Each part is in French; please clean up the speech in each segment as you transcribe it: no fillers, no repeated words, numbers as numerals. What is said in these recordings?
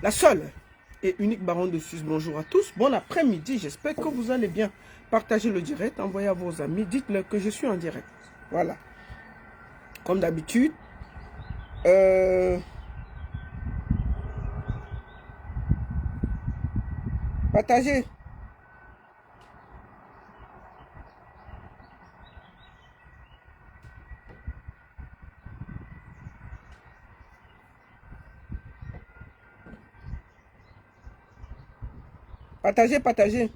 La seule et unique baronne de Suisse. Bonjour à tous. Bon après-midi. J'espère que vous allez bien. Partagez le direct. Envoyez à vos amis. Dites-leur que je suis en direct. Voilà. Comme d'habitude. Partagez. Partagez, partagez.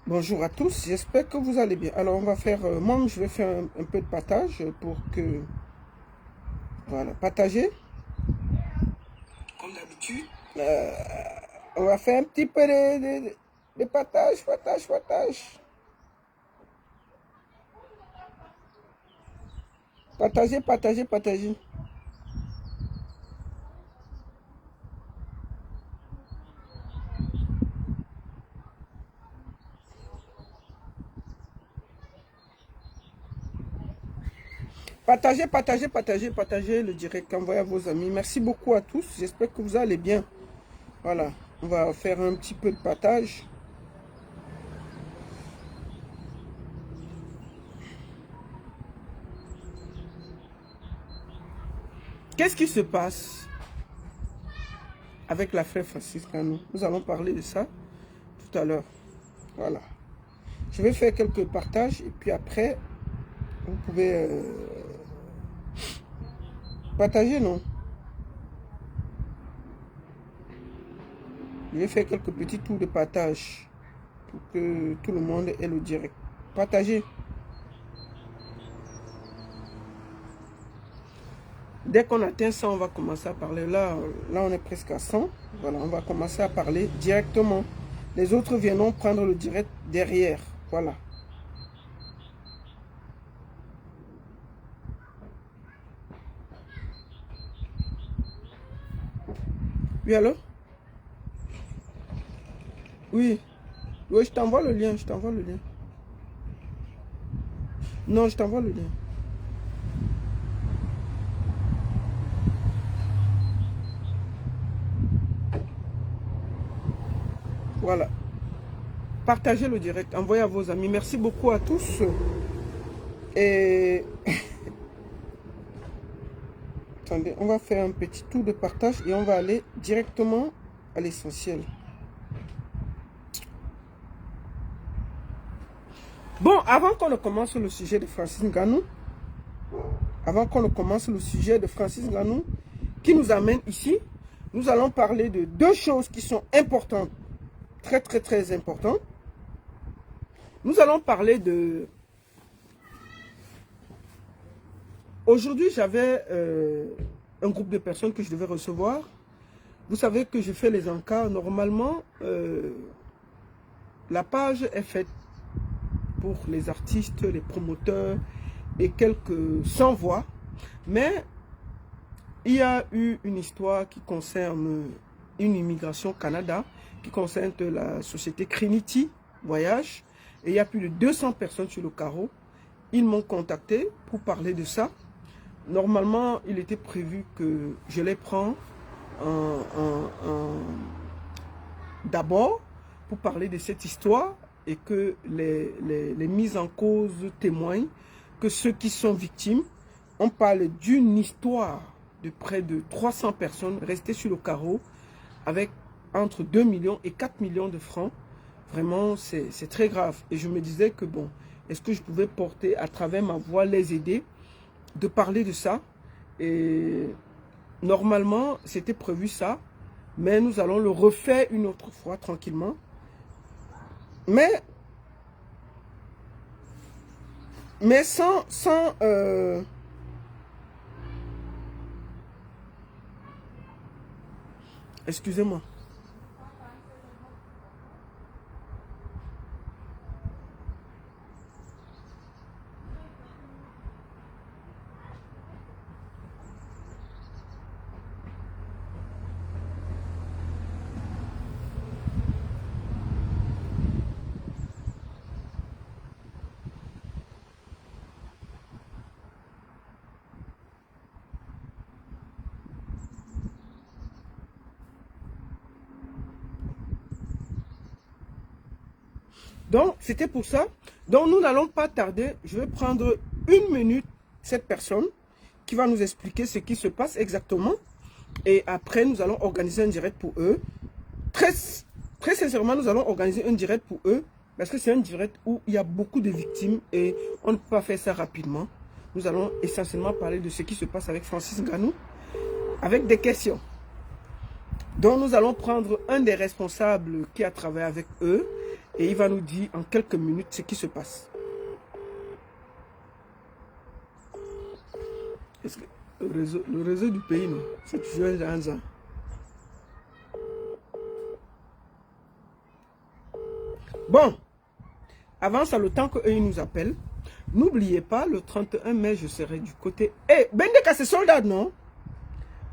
Bonjour à tous, j'espère que vous allez bien. Alors on va faire, moi je vais faire un peu de partage pour que, voilà, partager. Comme d'habitude. On va faire un petit peu de partage, partage, partage. Partagez, partagez, partagez. Partagez, partagez, partagez, partagez le direct, envoyez à vos amis. Merci beaucoup à tous, j'espère que vous allez bien. Voilà, on va faire un petit peu de partage. Qu'est-ce qui se passe avec la frère Francis Ngannou? Nous allons parler de ça tout à l'heure. Voilà. Je vais faire quelques partages et puis après, vous pouvez partager, non? Je vais faire quelques petits tours de partage pour que tout le monde ait le direct. Partagez. Dès qu'on atteint 100, on va commencer à parler. Là, on est presque à 100. Voilà, on va commencer à parler directement. Les autres viendront prendre le direct derrière. Voilà. Oui, allô? Oui. Oui, je t'envoie le lien. Je t'envoie le lien. Non, je t'envoie le lien. Voilà. Partagez le direct. Envoyez à vos amis. Merci beaucoup à tous. Et... Attendez, on va faire un petit tour de partage et on va aller directement à l'essentiel. Bon, avant qu'on ne commence le sujet de Francis Ngannou, qui nous amène ici, nous allons parler de deux choses qui sont importantes, très très très importantes. Nous allons parler de... Aujourd'hui, j'avais un groupe de personnes que je devais recevoir. Vous savez que je fais les encas. Normalement, la page est faite pour les artistes, les promoteurs et quelques sans voix. Mais il y a eu une histoire qui concerne une immigration au Canada, qui concerne la société Trinity Voyage. Et il y a plus de 200 personnes sur le carreau. Ils m'ont contacté pour parler de ça. Normalement, il était prévu que je les prends d'abord pour parler de cette histoire et que les mises en cause témoignent que ceux qui sont victimes, on parle d'une histoire de près de 300 personnes restées sur le carreau avec entre 2 millions et 4 millions de francs. Vraiment, c'est très grave. Et je me disais que bon, est-ce que je pouvais porter à travers ma voix, les aider de parler de ça. Et normalement, c'était prévu ça, mais nous allons le refaire une autre fois, tranquillement. Mais sans excusez-moi. Donc, c'était pour ça. Donc, nous n'allons pas tarder. Je vais prendre 1 minute cette personne qui va nous expliquer ce qui se passe exactement. Et après, nous allons organiser un direct pour eux. Très sincèrement, nous allons organiser un direct pour eux. Parce que c'est un direct où il y a beaucoup de victimes et on ne peut pas faire ça rapidement. Nous allons essentiellement parler de ce qui se passe avec Francis Ngannou, avec des questions. Donc nous allons prendre un des responsables qui a travaillé avec eux et il va nous dire en quelques minutes ce qui se passe. Est-ce que le réseau du pays, c'est toujours un genre. Bon, avant ça, le temps qu'eux nous appellent, n'oubliez pas, le 31 mai, je serai du côté... Eh, Bendeka, c'est sold out, non?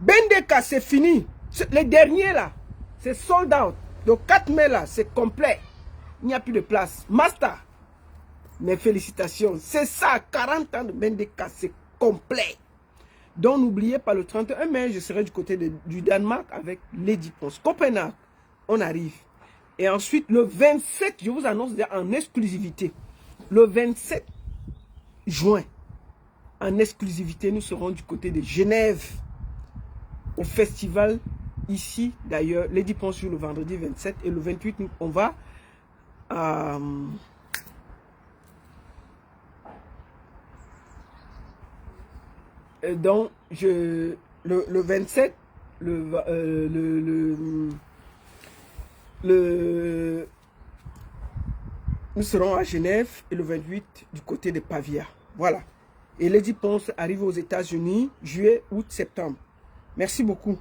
Bendeka, c'est fini. Les derniers, là, c'est sold out. Le 4 mai, là, c'est complet. Il n'y a plus de place. Master, mes félicitations. C'est ça, 40 ans de Bendeka, c'est complet. Donc, n'oubliez pas, le 31 mai, je serai du côté du Danemark avec Lady Ponce. Copenhague, on arrive. Et ensuite, le 27, je vous annonce en exclusivité, le 27 juin, en exclusivité, nous serons du côté de Genève, au festival, ici, d'ailleurs, Lady Ponce joue le vendredi 27, et le 28, on va à... donc, le 27, nous serons à Genève et le 28 du côté de Pavia. Voilà. Et Lady Ponce arrive aux États-Unis juillet, août, septembre. Merci beaucoup.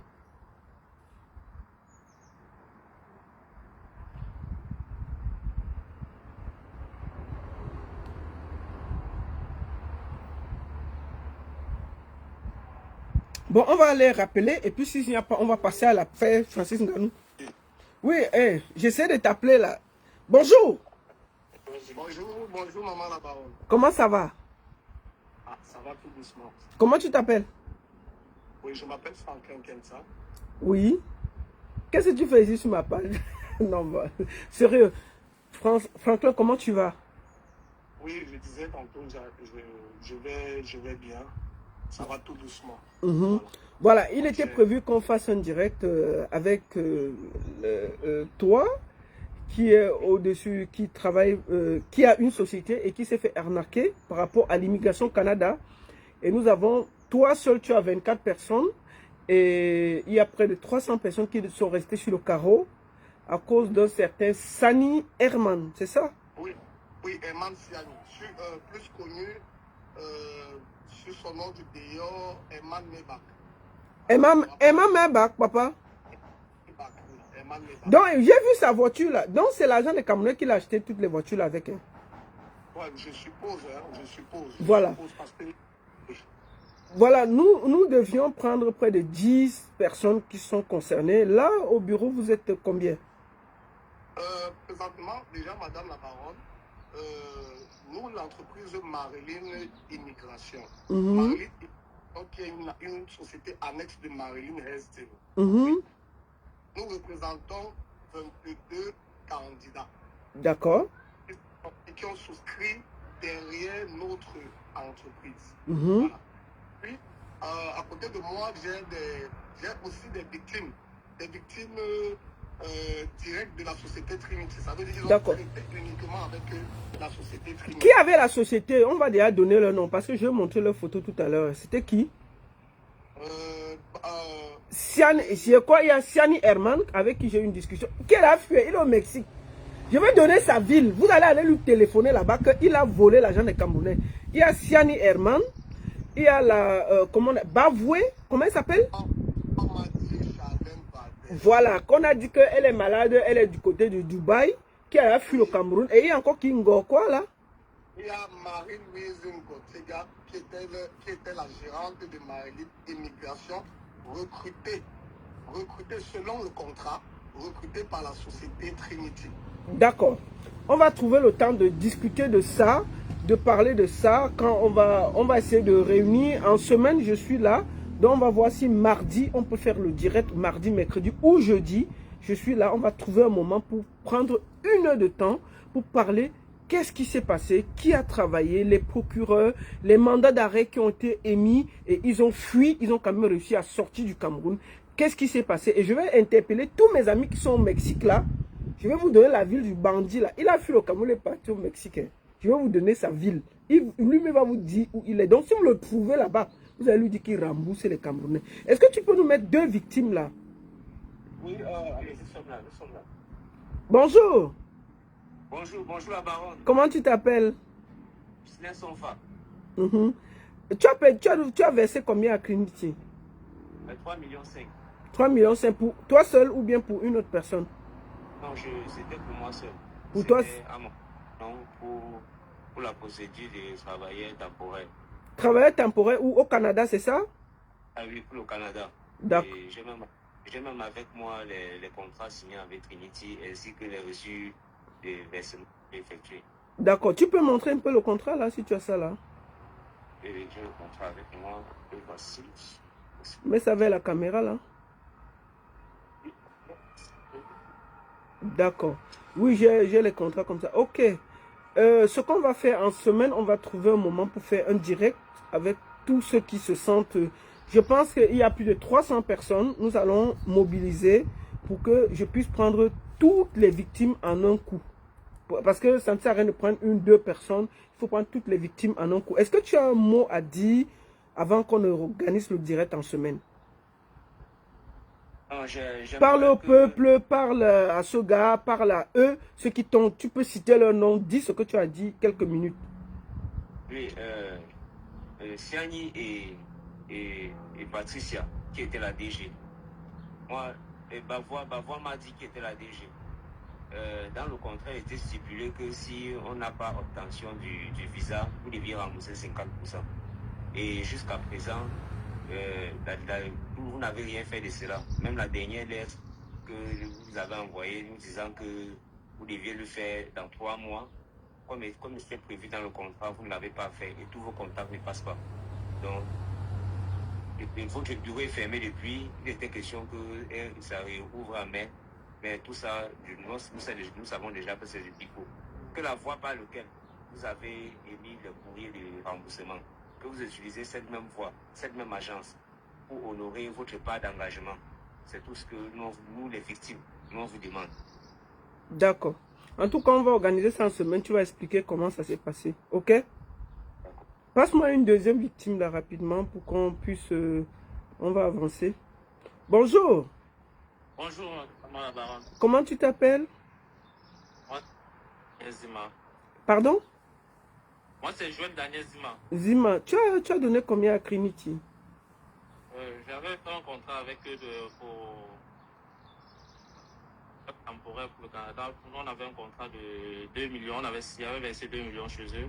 Bon, on va aller rappeler et puis s'il n'y a pas, on va passer à la fête Francis Ngannou. Oui, j'essaie de t'appeler là. Bonjour. Bonjour maman la baronne. Comment ça va? Ah, ça va tout doucement. Comment tu t'appelles? Oui, je m'appelle Franklin Kenza. Oui. Qu'est-ce que tu fais ici sur ma page? Non, bah, sérieux. Franklin, comment tu vas? Oui, je disais tantôt, je vais bien. Ça va tout doucement. Voilà, il était prévu qu'on fasse un direct avec toi, qui est au-dessus, qui travaille, qui a une société et qui s'est fait arnaquer par rapport à l'immigration au Canada. Et nous avons, toi seul, tu as 24 personnes et il y a près de 300 personnes qui sont restées sur le carreau à cause d'un certain Sani Herman, c'est ça? Oui, Herman Siani. Je suis plus connu sur son nom du dehors, Herman Mebak. Herman Mebak, papa? Donc, j'ai vu sa voiture là. Donc, c'est l'agent de Cameroun qui l'a acheté toutes les voitures là avec. Oui, je suppose, je suppose. Voilà. Voilà, nous devions prendre près de 10 personnes qui sont concernées. Là, au bureau, vous êtes combien? Présentement, déjà, madame la baronne, nous, l'entreprise Marilyn Immigration, Marilyn, qui est une société annexe de Marilyn Health. Nous représentons 22 candidats. D'accord. Qui ont souscrit derrière notre entreprise. Voilà. Puis, à côté de moi, j'ai aussi des victimes. Des victimes directes de la société Trinity. Ça veut dire qu'ils ont traité uniquement avec la société Trinity. Qui avait la société? On va déjà donner leur nom parce que je vais montrer leur photo tout à l'heure. C'était qui? C'est quoi? Il y a Siani Herman avec qui j'ai eu une discussion. Qui a fui? Il est au Mexique. Je vais donner sa ville. Vous allez aller lui téléphoner là-bas qu'il a volé l'argent des Camerounais. Il y a Siani Herman. Il y a la... Bavoué. Comment elle s'appelle? Voilà. Qu'on a dit qu'elle est malade. Elle est du côté de Dubaï. Qui a fui au Cameroun. Et il y a encore Kingo. Quoi là? Il y a Marie-Louise Ngotega qui était la gérante de Marilyn Immigration. Recrutée selon le contrat, recrutée par la société Trinity. D'accord. On va trouver le temps de discuter de ça, de parler de ça. Quand on va essayer de réunir. En semaine, je suis là. Donc, on va voir si mardi, on peut faire le direct, mardi, mercredi ou jeudi. Je suis là. On va trouver un moment pour prendre 1 heure de temps pour parler qu'est-ce qui s'est passé, qui a travaillé, les procureurs, les mandats d'arrêt qui ont été émis et ils ont fui, ils ont quand même réussi à sortir du Cameroun. Qu'est-ce qui s'est passé? Et je vais interpeller tous mes amis qui sont au Mexique là. Je vais vous donner la ville du bandit là. Il a fui le Cameroun, il est parti au Mexique. Hein. Je vais vous donner sa ville. Lui-même va vous dire où il est. Donc si vous le trouvez là-bas, vous allez lui dire qu'il rembourse les Camerounais. Est-ce que tu peux nous mettre 2 victimes là? Oui, allez, nous sommes là. Bonjour. Bonjour la baronne. Comment tu t'appelles? Justin Sonfa. Tu as versé combien à Trinity? 3,5 millions. 3,5 millions pour toi seul ou bien pour une autre personne? Non, c'était pour moi seul. Pour toi? Non, pour la procédure des travailleurs temporaires. Travailleurs temporaires ou au Canada, c'est ça? Ah oui, pour le Canada. D'accord. J'ai même avec moi les contrats signés avec Trinity ainsi que les reçus des versements effectués. D'accord. Tu peux montrer un peu le contrat là, si tu as ça là? J'ai le contrat avec moi. Et voici. Mets ça vers la caméra là. D'accord. Oui, j'ai les contrats comme ça. Ok. Ce qu'on va faire en semaine, on va trouver un moment pour faire un direct avec tous ceux qui se sentent... Je pense qu'il y a plus de 300 personnes. Nous allons mobiliser pour que je puisse prendre toutes les victimes en un coup. Parce que ça ne sert à rien de prendre 1-2 personnes. Il faut prendre toutes les victimes en un coup. Est-ce que tu as un mot à dire avant qu'on organise le direct en semaine? Non, parle au peuple, parle à ce gars, parle à eux, ceux qui t'ont... Tu peux citer leur nom, dis ce que tu as dit, quelques minutes. Oui, Siani et Patricia, qui était la DG. Moi, Bavois m'a dit qu'il était la DG. Dans le contrat, il était stipulé que si on n'a pas obtention du visa, vous deviez rembourser 50%. Et jusqu'à présent, vous n'avez rien fait de cela. Même la dernière lettre que vous avez envoyée nous disant que vous deviez le faire dans 3 mois, comme c'était prévu dans le contrat, vous ne l'avez pas fait et tous vos contacts ne passent pas. Donc, votre bureau est fermé depuis. Il était question que ça réouvre en mai. Mais tout ça, nous savons déjà que c'est du pipeau. Que la voie par laquelle vous avez émis le courrier de remboursement, que vous utilisez cette même voie, cette même agence, pour honorer votre part d'engagement. C'est tout ce que nous les victimes, nous on vous demande. D'accord. En tout cas, on va organiser ça en semaine. Tu vas expliquer comment ça s'est passé. Ok? Passe-moi une deuxième victime là rapidement pour qu'on puisse... on va avancer. Bonjour. Bonjour, madame la baronne. Comment tu t'appelles? Moi, c'est Zima. Pardon? Moi, c'est Joël Daniel Zima. Zima, tu as donné combien à Trinity? J'avais fait un contrat avec eux pour temporaire pour le Canada. On avait un contrat de 2 millions. On avait versé 2 millions chez eux.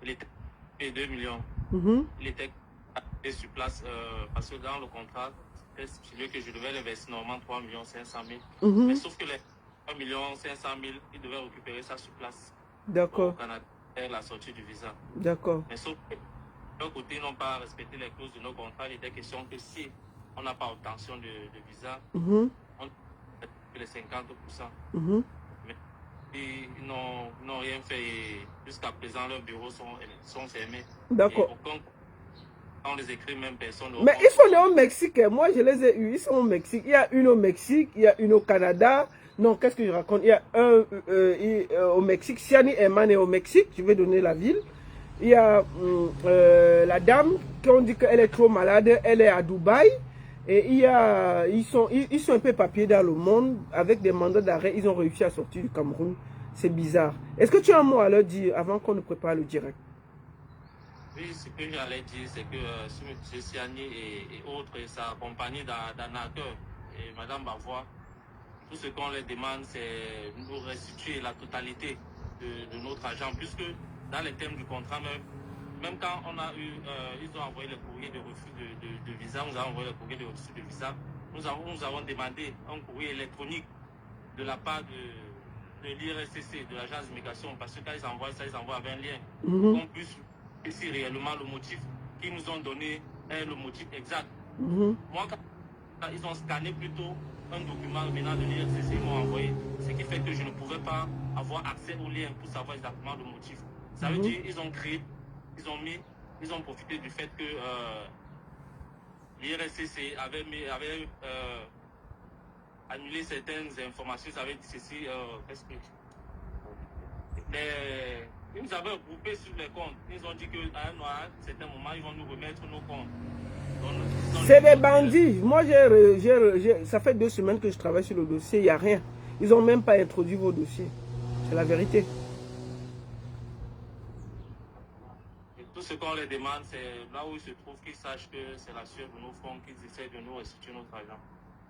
Il était payé 2 millions. Il était sur place parce que dans le contrat, c'était stipulé que je devais le verser normalement 3 500 000. Mais sauf que les 3 500 000, ils devaient récupérer ça sur place. D'accord. Au Canada, la sortie du visa. D'accord. Mais sauf que d'un côté, ils n'ont pas respecté les clauses de nos contrats. Il était question que si on n'a pas obtention de visa, on fait les 50%. Mais ils n'ont rien fait. Jusqu'à présent, leurs bureaux sont fermés. D'accord. On les écrit même personne. Mais ils sont nés au Mexique. Moi, je les ai eus. Ils sont au Mexique. Il y a une au Mexique. Il y a une au Canada. Non, qu'est-ce que je raconte? Il y a un au Mexique. Siani Herman est au Mexique. Je vais donner la ville. Il y a la dame qui on dit qu'elle est trop malade. Elle est à Dubaï. Et ils sont un peu papiers dans le monde. Avec des mandats d'arrêt, ils ont réussi à sortir du Cameroun. C'est bizarre. Est-ce que tu as un mot à leur dire avant qu'on ne prépare le direct? Oui, ce que j'allais dire, c'est que M. Siani et autres, et sa compagnie d'arnaqueurs et Mme Bavois, tout ce qu'on leur demande, c'est de nous restituer la totalité de notre argent, puisque dans les termes du contrat, même quand on a eu, ils ont envoyé le courrier de refus de visa, nous avons envoyé le courrier de refus de visa, nous avons demandé un courrier électronique de la part de l'IRSCC, de l'agence d'immigration, parce que quand ils envoient ça, ils envoient avec un lien, pour qu'on puisse si réellement le motif qu'ils nous ont donné est le motif exact. Moi, quand ils ont scanné plutôt un document venant de l'IRCC, ils m'ont envoyé. Ce qui fait que je ne pouvais pas avoir accès au lien pour savoir exactement le motif. Ça veut dire ils ont créé, ils ont profité du fait que l'IRSCC avait annulé certaines informations. Ça veut dire ceci, qu'est-ce que... Ils nous avaient groupés sur les comptes. Ils ont dit qu'à un certain moment, ils vont nous remettre nos comptes. C'est des bandits. Moi, ça fait 2 semaines que je travaille sur le dossier. Il n'y a rien. Ils n'ont même pas introduit vos dossiers. C'est la vérité. Et tout ce qu'on les demande, c'est là où ils se trouvent qu'ils sachent que c'est la sueur de nos fonds, qu'ils essaient de nous restituer notre argent.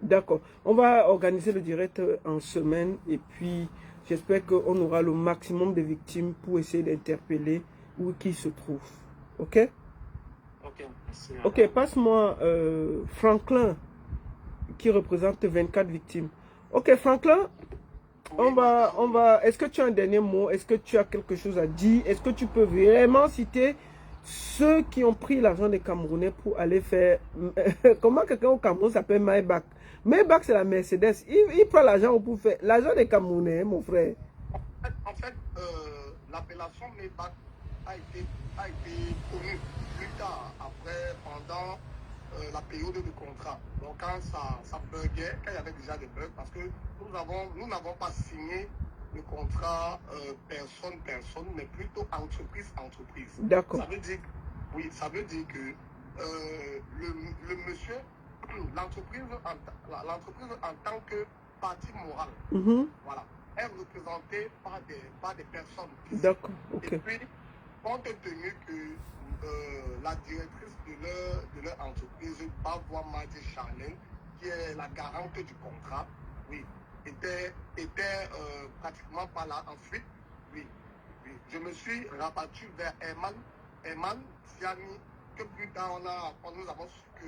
D'accord. On va organiser le direct en semaine et puis j'espère qu'on aura le maximum de victimes pour essayer d'interpeller où qu'ils se trouvent. Ok? Ok, merci. Ok, passe-moi Franklin qui représente 24 victimes. Ok, Franklin, on va. Est-ce que tu as un dernier mot? Est-ce que tu as quelque chose à dire? Est-ce que tu peux vraiment citer ceux qui ont pris l'argent des Camerounais pour aller faire... Comment quelqu'un au Cameroun s'appelle Maybach? Maybach, c'est la Mercedes. Il prend l'argent pour faire... L'argent des Camerounais, mon frère. En fait, l'appellation Maybach a été connue plus tard, après, pendant la période de contrat. Donc quand ça buguait, quand il y avait déjà des bugs, parce que nous n'avons pas signé le contrat personne, mais plutôt entreprise. D'accord. Ça veut dire, oui, ça veut dire que le monsieur, l'entreprise en tant que partie morale, voilà, est représentée par des personnes. D'accord, ok. Et puis, compte tenu que la directrice de leur entreprise, Bavois Madi Charlène, qui est la garante du contrat, oui, était pratiquement pas là. Ensuite, oui, je me suis rabattu vers Herman Siani, que plus tard nous avons su que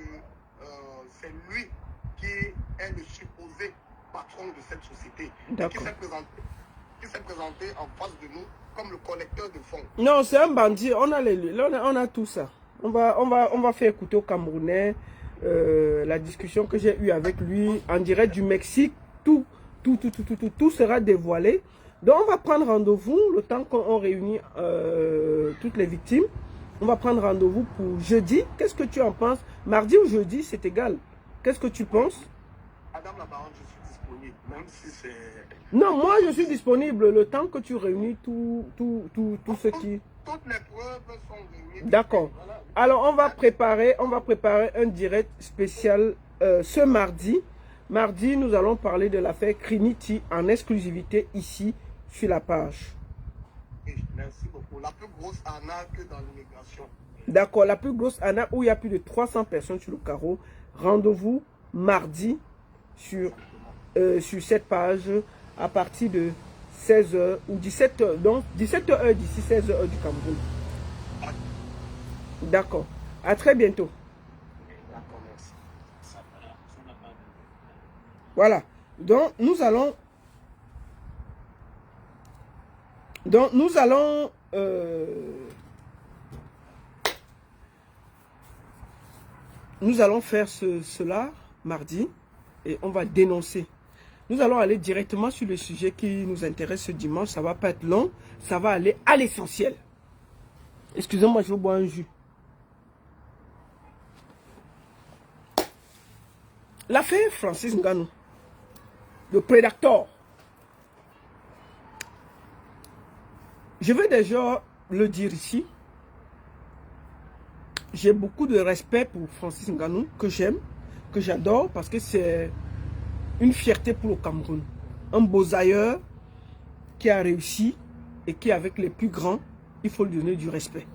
c'est lui qui est le supposé patron de cette société, qui s'est présenté en face de nous comme le collecteur de fonds. Non, c'est un bandit. On a tout ça. On va faire écouter au Camerounais la discussion que j'ai eue avec lui en direct du Mexique. Tout sera dévoilé. Donc on va prendre rendez-vous le temps qu'on réunit toutes les victimes. On va prendre rendez-vous pour jeudi. Qu'est-ce que tu en penses? Mardi ou jeudi, c'est égal. Qu'est-ce que tu penses? Madame la baronne, je suis disponible, même si c'est... Non, moi je suis disponible le temps que tu réunis tout ce qui... Toutes les preuves sont réunies. D'accord. Voilà. Alors on va préparer un direct spécial ce mardi. Mardi, nous allons parler de l'affaire Trinity en exclusivité ici sur la page. Oui, merci beaucoup. La plus grosse arnaque dans l'immigration. D'accord, la plus grosse arnaque où il y a plus de 300 personnes sur le carreau. Rendez-vous mardi sur cette page à partir de 16h ou 17h. Donc 17h d'ici 16h du Cameroun. D'accord. À très bientôt. D'accord, merci. Voilà. Donc nous allons faire cela mardi et on va dénoncer. Nous allons aller directement sur le sujet qui nous intéresse ce dimanche. Ça va pas être long. Ça va aller à l'essentiel. Excusez-moi, je vais boire un jus. L'affaire Francis Ngannou, le prédateur. Je vais déjà le dire ici. J'ai beaucoup de respect pour Francis Ngannou, que j'aime, que j'adore, parce que c'est une fierté pour le Cameroun. Un beau-ailleurs qui a réussi et qui est avec les plus grands, il faut lui donner du respect.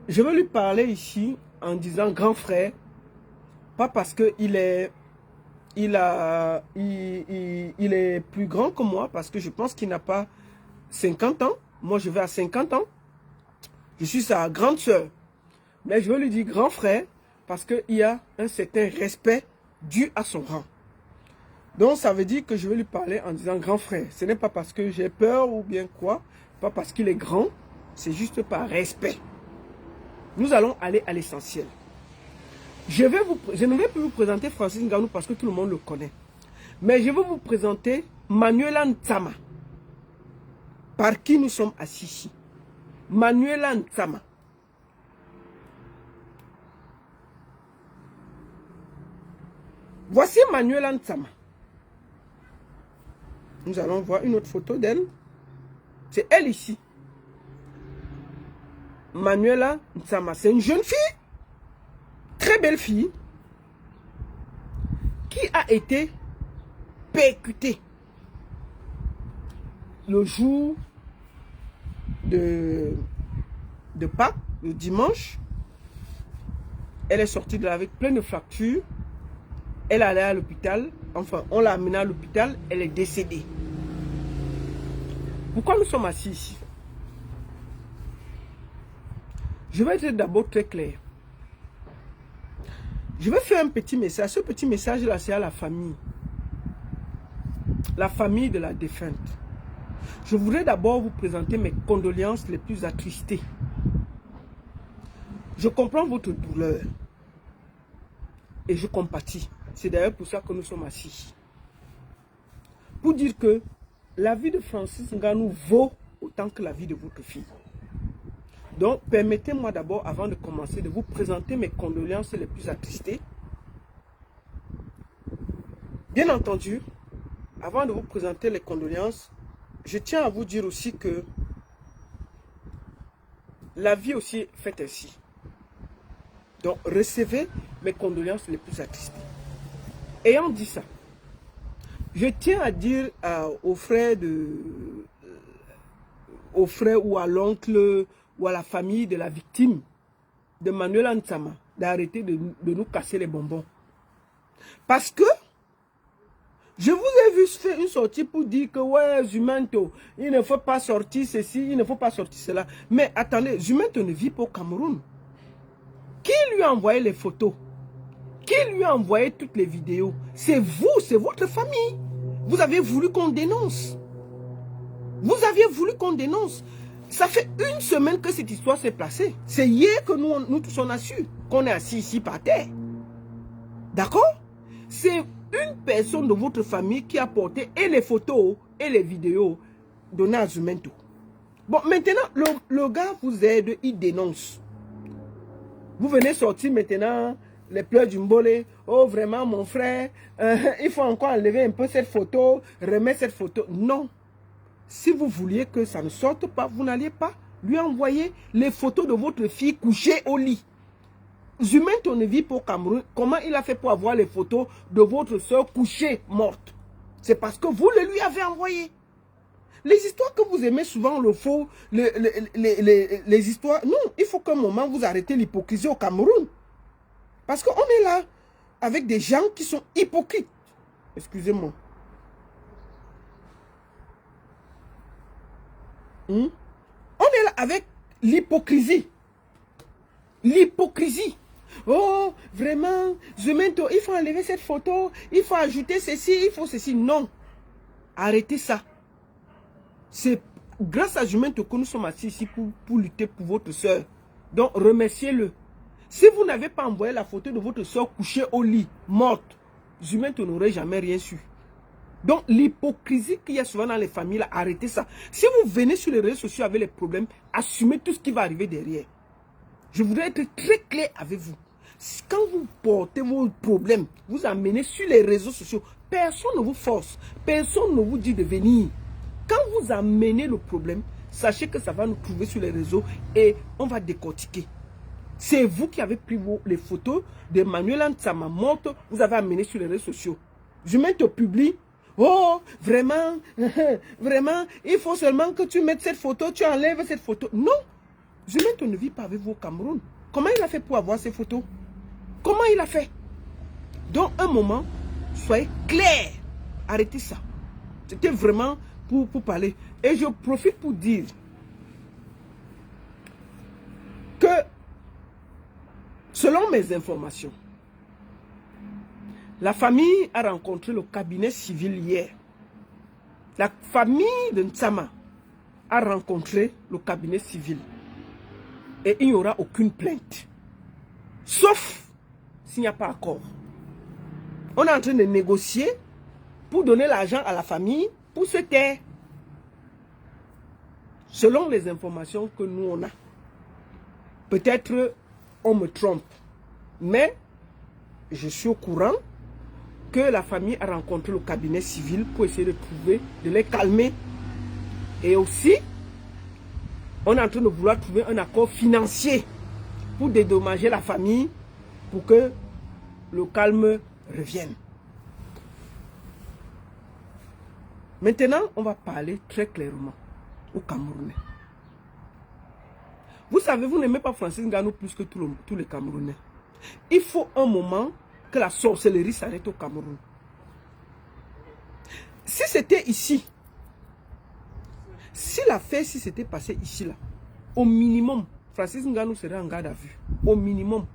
Je vais lui parler ici en disant grand frère, pas parce qu'il est plus grand que moi, parce que je pense qu'il n'a pas 50 ans. Moi, je vais à 50 ans. Je suis sa grande sœur. Mais je veux lui dire grand frère, parce qu'il y a un certain respect dû à son rang. Donc, ça veut dire que je vais lui parler en disant grand frère. Ce n'est pas parce que j'ai peur ou bien quoi, pas parce qu'il est grand, c'est juste par respect. Nous allons aller à l'essentiel. Je ne vais plus vous présenter Francis Ngannou parce que tout le monde le connaît. Mais je vais vous présenter Manuela Ntsama, par qui nous sommes assis ici. Manuela Ntsama. Voici Manuela Ntsama. Nous allons voir une autre photo d'elle. C'est elle ici. Manuela Ntsama. C'est une jeune fille. Très belle fille. Qui a été percutée le jour de Pâques, le dimanche. Elle est sortie de là avec plein de fractures. Elle allait à l'hôpital. Enfin, on l'a amenée à l'hôpital. Elle est décédée. Pourquoi nous sommes assis ici? Je vais être d'abord très clair. Je vais faire un petit message. Ce petit message-là, c'est à la famille. La famille de la défunte. Je voudrais d'abord vous présenter mes condoléances les plus attristées. Je comprends votre douleur. Et je compatis. C'est d'ailleurs pour ça que nous sommes assis. Pour dire que la vie de Francis Ngannou vaut autant que la vie de votre fille. Donc, permettez-moi d'abord, avant de commencer, de vous présenter mes condoléances les plus attristées. Bien entendu, avant de vous présenter les condoléances, je tiens à vous dire aussi que la vie aussi est faite ainsi. Donc, recevez mes condoléances les plus attristées. Ayant dit ça, je tiens à dire aux frères ou à l'oncle ou à la famille de la victime de Manuela Ntsama d'arrêter de nous casser les bonbons. Parce que je vous ai vu faire une sortie pour dire que ouais, Zumento, il ne faut pas sortir ceci, il ne faut pas sortir cela. Mais attendez, Zumento ne vit pas au Cameroun. Qui lui a envoyé les photos? Qui lui a envoyé toutes les vidéos? C'est vous, c'est votre famille. Vous avez voulu qu'on dénonce. Vous aviez voulu qu'on dénonce. Ça fait une semaine que cette histoire s'est placée. C'est hier que nous tous on a su qu'on est assis ici par terre. D'accord? C'est une personne de votre famille qui a porté et les photos et les vidéos données à Zumento. Bon, maintenant, le gars vous aide, il dénonce. Vous venez sortir maintenant les pleurs du Mbolé. Oh, vraiment, mon frère, il faut encore enlever un peu cette photo, remettre cette photo. Non. Si vous vouliez que ça ne sorte pas, vous n'alliez pas lui envoyer les photos de votre fille couchée au lit. Zumento ne vit pas au Cameroun. Comment il a fait pour avoir les photos de votre soeur couchée, morte? C'est parce que vous les lui avez envoyées. Les histoires que vous aimez souvent, le faux, les histoires... Non, il faut qu'un moment vous arrêtez l'hypocrisie au Cameroun. Parce qu'on est là avec des gens qui sont hypocrites. Excusez-moi. On est là avec l'hypocrisie. L'hypocrisie. Oh, vraiment, Zumento, il faut enlever cette photo, il faut ajouter ceci, il faut ceci. Non. Arrêtez ça. C'est grâce à Zumento que nous sommes assis ici pour lutter pour votre soeur. Donc, remerciez-le. Si vous n'avez pas envoyé la photo de votre soeur couchée au lit, morte, Zumento n'aurait jamais rien su. Donc, l'hypocrisie qu'il y a souvent dans les familles, là, arrêtez ça. Si vous venez sur les réseaux sociaux avec les problèmes, assumez tout ce qui va arriver derrière. Je voudrais être très clair avec vous. Quand vous portez vos problèmes, vous amenez sur les réseaux sociaux, personne ne vous force, personne ne vous dit de venir. Quand vous amenez le problème, sachez que ça va nous trouver sur les réseaux et on va décortiquer. C'est vous qui avez pris les photos de Manuela Ntsama morte, vous avez amené sur les réseaux sociaux. Je mets au public. Oh, vraiment, vraiment, il faut seulement que tu mettes cette photo, tu enlèves cette photo. Non, Zumento ne vit pas avec vous au Cameroun. Comment il a fait pour avoir ces photos? Comment il a fait? Donc, un moment, soyez clair. Arrêtez ça. C'était vraiment pour parler. Et je profite pour dire que, selon mes informations, la famille a rencontré le cabinet civil hier. La famille de Ntsama a rencontré le cabinet civil. Et il n'y aura aucune plainte. Sauf s'il n'y a pas accord. On est en train de négocier pour donner l'argent à la famille pour se taire. Selon les informations que nous on a. Peut-être on me trompe. Mais je suis au courant que la famille a rencontré le cabinet civil pour essayer de trouver, de les calmer. Et aussi, on est en train de vouloir trouver un accord financier pour dédommager la famille pour que le calme revienne. Maintenant, on va parler très clairement aux Camerounais. Vous savez, vous n'aimez pas Francis Ngannou plus que tous les Camerounais. Il faut un moment que la sorcellerie s'arrête au Cameroun. Si c'était ici, si l'affaire s'était passée ici, là, au minimum, Francis Ngannou serait en garde à vue. Au minimum.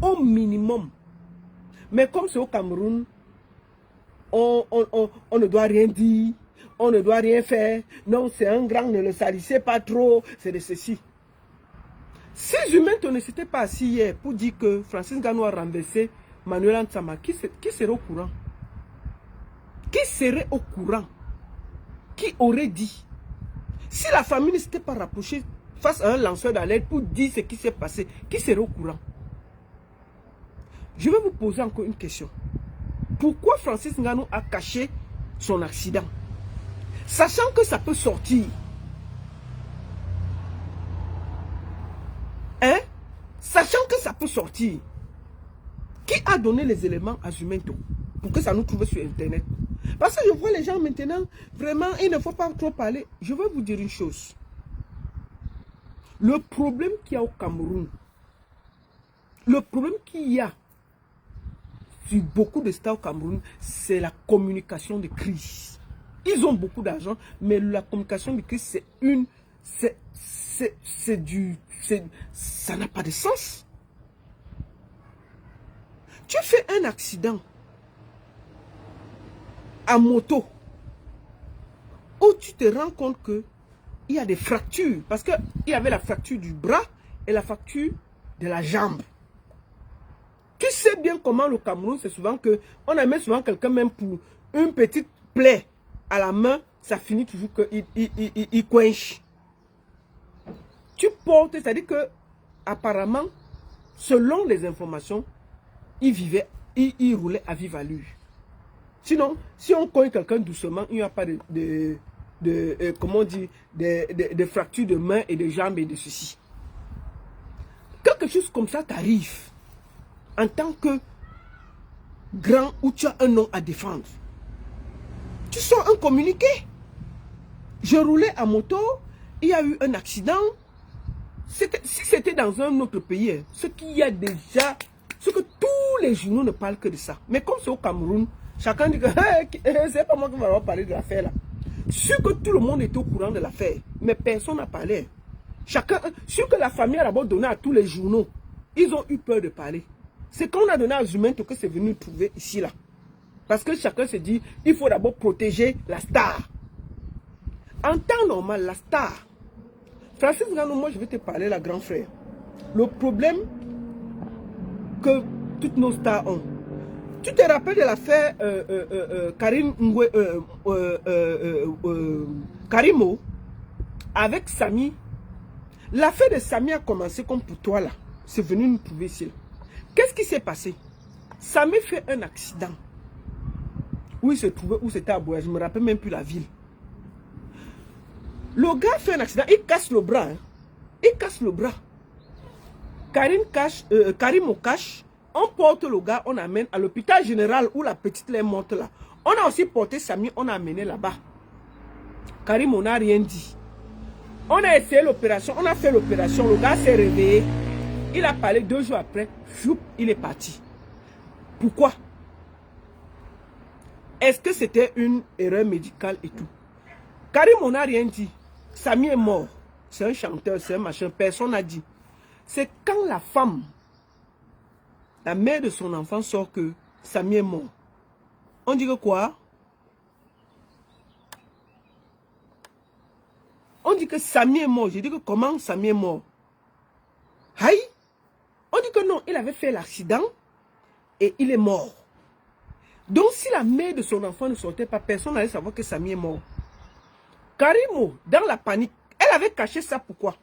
Au minimum. Mais comme c'est au Cameroun, on ne doit rien dire, on ne doit rien faire. Non, c'est un grand, ne le salissez pas trop, c'est de ceci. Si Zumentho ne s'était pas assis hier pour dire que Francis Ngannou a renversé Manuel Ntsama, qui serait au courant? Qui serait au courant? Qui aurait dit? Si la famille ne s'était pas rapprochée face à un lanceur d'alerte pour dire ce qui s'est passé, qui serait au courant? Je vais vous poser encore une question. Pourquoi Francis Ngannou a caché son accident? Sachant que ça peut sortir. Hein? Sachant que ça peut sortir. Qui a donné les éléments à Zumentho pour que ça nous trouve sur Internet? Parce que je vois les gens maintenant, vraiment, il ne faut pas trop parler. Je vais vous dire une chose. Le problème qu'il y a au Cameroun, le problème qu'il y a sur beaucoup de stars au Cameroun, c'est la communication de crise. Ils ont beaucoup d'argent, mais la communication de crise, c'est une... ça n'a pas de sens. Tu fais un accident à moto où tu te rends compte que il y a des fractures. Parce qu'il y avait la fracture du bras et la fracture de la jambe. Tu sais bien comment le Cameroun, c'est souvent que on amène souvent quelqu'un même pour une petite plaie à la main, ça finit toujours qu'il coince. Tu portes, c'est-à-dire que apparemment, selon les informations, il roulait à vive allure. Sinon, si on cogne quelqu'un doucement, il n'y a pas comment on dit, de fractures de main et de jambes et de ceci. Quelque chose comme ça t'arrive en tant que grand où tu as un nom à défendre. Tu sors un communiqué. Je roulais à moto, il y a eu un accident. Si c'était dans un autre pays, ce qu'il y a déjà, ce que tous les journaux ne parlent que de ça. Mais comme c'est au Cameroun, chacun dit que c'est pas moi qui vais parler de l'affaire là. Sûr que tout le monde est au courant de l'affaire, mais personne n'a parlé. Chacun, sûr que la famille a d'abord donné à tous les journaux. Ils ont eu peur de parler. C'est quand on a donné à Zumentho que c'est venu trouver ici là. Parce que chacun se dit, il faut d'abord protéger la star. En temps normal, la star. Francis Ngannou, moi je vais te parler, la grand frère. Le problème que toutes nos stars ont. Tu te rappelles de l'affaire Karimo avec Samy. L'affaire de Samy a commencé comme pour toi là. C'est venu nous trouver ici. Qu'est-ce qui s'est passé? Samy fait un accident. Où il se trouvait, où c'était à Boya, je ne me rappelle même plus la ville. Le gars fait un accident, il casse le bras. Hein. Il casse le bras. Karim cache. On porte le gars, on amène à l'hôpital général où la petite est morte là. On a aussi porté Samy, on a amené là-bas. Karim, on n'a rien dit. On a essayé l'opération, on a fait l'opération, le gars s'est réveillé. Il a parlé 2 jours après, floup, il est parti. Pourquoi? Est-ce que c'était une erreur médicale et tout? Karim, on n'a rien dit. Samy est mort. C'est un chanteur, c'est un machin, personne n'a dit. C'est quand la femme, la mère de son enfant sort que Samy est mort. On dit que quoi? On dit que Samy est mort. Je dis que comment Samy est mort? Aïe! On dit que non, il avait fait l'accident et il est mort. Donc, si la mère de son enfant ne sortait pas, personne n'allait savoir que Samy est mort. Karimo, dans la panique, elle avait caché ça. Pourquoi?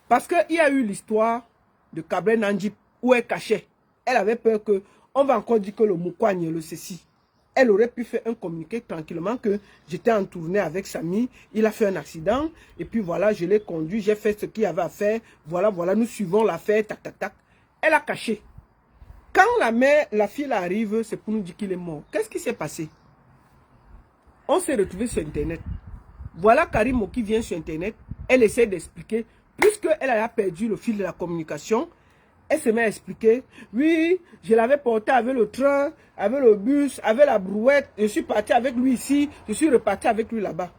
Parce qu'il y a eu l'histoire de Kabré Nandjip où elle cachait. Elle avait peur que, on va encore dire que le Moukouagne, le ceci. Elle aurait pu faire un communiqué tranquillement que j'étais en tournée avec Samy, il a fait un accident, et puis voilà, je l'ai conduit, j'ai fait ce qu'il y avait à faire, voilà, nous suivons l'affaire, tac, tac, tac. Elle a caché. Quand la fille arrive, c'est pour nous dire qu'il est mort. Qu'est-ce qui s'est passé? On s'est retrouvé sur Internet. Voilà Karimo qui vient sur Internet, elle essaie d'expliquer, puisqu'elle a perdu le fil de la communication, elle se met à expliquer, oui, je l'avais porté avec le train, avec le bus, avec la brouette, je suis parti avec lui ici, je suis reparti avec lui là-bas.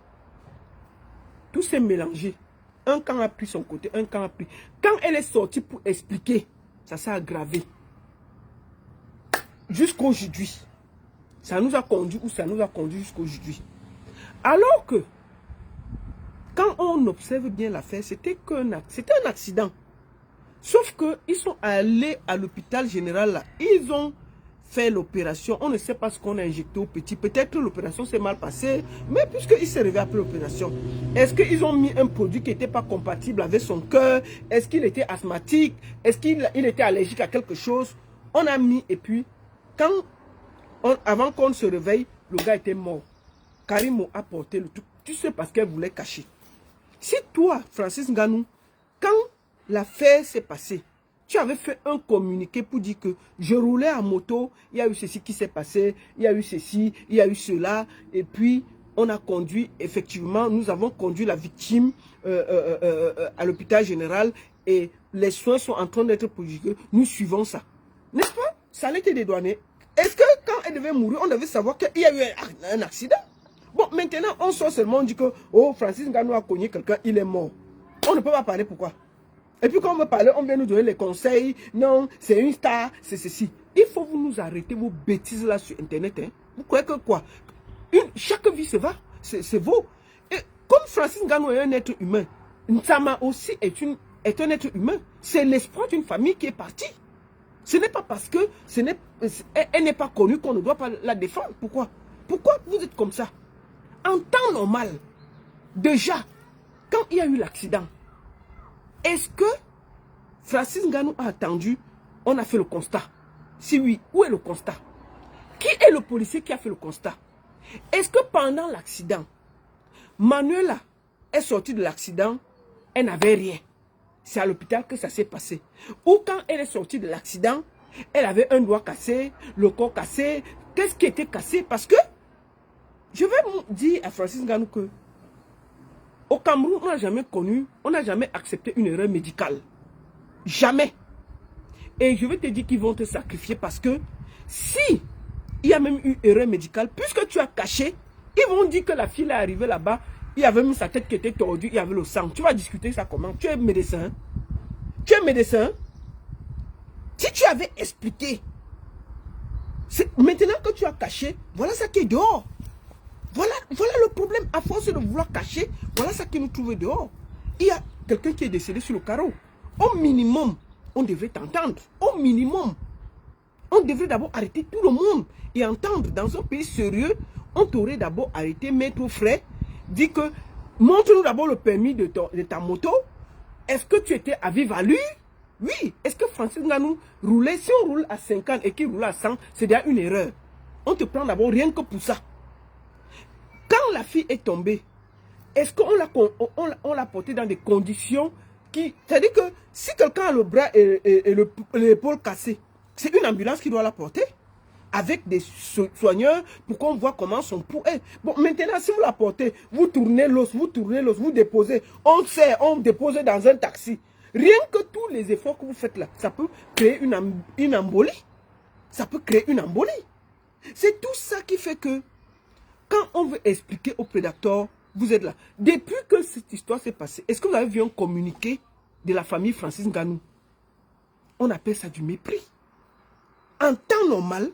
Tout s'est mélangé. Un camp a pris son côté, un camp a pris. Quand elle est sortie pour expliquer, ça s'est aggravé. Jusqu'aujourd'hui. Ça nous a conduit où ça nous a conduit jusqu'aujourd'hui. Alors que, quand on observe bien l'affaire, c'était un accident. Sauf qu'ils sont allés à l'hôpital général là. Ils ont fait l'opération. On ne sait pas ce qu'on a injecté au petit. Peut-être que l'opération s'est mal passée. Mais puisqu'il s'est réveillé après l'opération, est-ce qu'ils ont mis un produit qui n'était pas compatible avec son cœur? Est-ce qu'il était asthmatique? Est-ce qu'il était allergique à quelque chose? On a mis et puis, avant qu'on se réveille, le gars était mort. Karimo a porté le truc. Tu sais parce qu'elle voulait cacher. Si toi, Francis Ngannou, quand l'affaire s'est passée, tu avais fait un communiqué pour dire que je roulais en moto, il y a eu ceci qui s'est passé, il y a eu ceci, il y a eu cela, et puis on a conduit, effectivement, nous avons conduit la victime à l'hôpital général et les soins sont en train d'être prodigués, nous suivons ça. N'est-ce pas? Ça allait été dédouané. Est-ce que quand elle devait mourir, on devait savoir qu'il y a eu un accident? Bon, maintenant, on sort seulement, on dit que, oh, Francis Ngannou a cogné quelqu'un, il est mort. On ne peut pas parler, pourquoi? Et puis quand on veut parler, on vient nous donner les conseils. Non, c'est une star, c'est ceci. Il faut vous nous arrêter vos bêtises là sur Internet. Hein. Vous croyez que quoi? Chaque vie se va, c'est beau. Et comme Francis Ngannou est un être humain, Nsama aussi est un être humain. C'est l'espoir d'une famille qui est partie. Ce n'est pas parce que elle n'est pas connue qu'on ne doit pas la défendre. Pourquoi? Pourquoi vous êtes comme ça? En temps normal, déjà, quand il y a eu l'accident, est-ce que Francis Ngannou a attendu? On a fait le constat. Si oui, où est le constat? Qui est le policier qui a fait le constat? Est-ce que pendant l'accident, Manuela est sortie de l'accident, elle n'avait rien. C'est à l'hôpital que ça s'est passé. Ou quand elle est sortie de l'accident, elle avait un doigt cassé, le corps cassé. Qu'est-ce qui était cassé? Parce que, je vais dire à Francis Ngannou que, au Cameroun, on n'a jamais connu, on n'a jamais accepté une erreur médicale. Jamais. Et je vais te dire qu'ils vont te sacrifier parce que si il y a même eu erreur médicale, puisque tu as caché, ils vont dire que la fille est arrivée là-bas, il y avait même sa tête qui était tordue, il y avait le sang. Tu vas discuter ça comment? Tu es médecin. Tu es médecin. Si tu avais expliqué, maintenant que tu as caché, voilà ça qui est dehors. Voilà le problème. À force de vouloir cacher, voilà ça qui nous trouve dehors. Il y a quelqu'un qui est décédé sur le carreau. Au minimum, on devrait t'entendre. Au minimum, on devrait d'abord arrêter tout le monde et entendre. Dans un pays sérieux, on t'aurait d'abord arrêté, mettre au frais, dit que montre-nous d'abord le permis de ta moto. Est-ce que tu étais à vive allure? Oui. Est-ce que Francis Ngannou roulait? Si on roule à 50 et qu'il roule à 100, c'est déjà une erreur. On te prend d'abord rien que pour ça. Quand la fille est tombée, est-ce qu'on l'a portée dans des conditions qui... C'est-à-dire que si quelqu'un a le bras et l'épaule cassée, c'est une ambulance qui doit la porter avec des soigneurs pour qu'on voit comment son pouls est. Bon, maintenant, si vous la portez, vous tournez l'os, vous déposez. On sait, on dépose dans un taxi. Rien que tous les efforts que vous faites là, ça peut créer une embolie. Ça peut créer une embolie. C'est tout ça qui fait que quand on veut expliquer aux prédateurs, vous êtes là. Depuis que cette histoire s'est passée, est-ce que vous avez vu un communiqué de la famille Francis Ngannou? On appelle ça du mépris. En temps normal,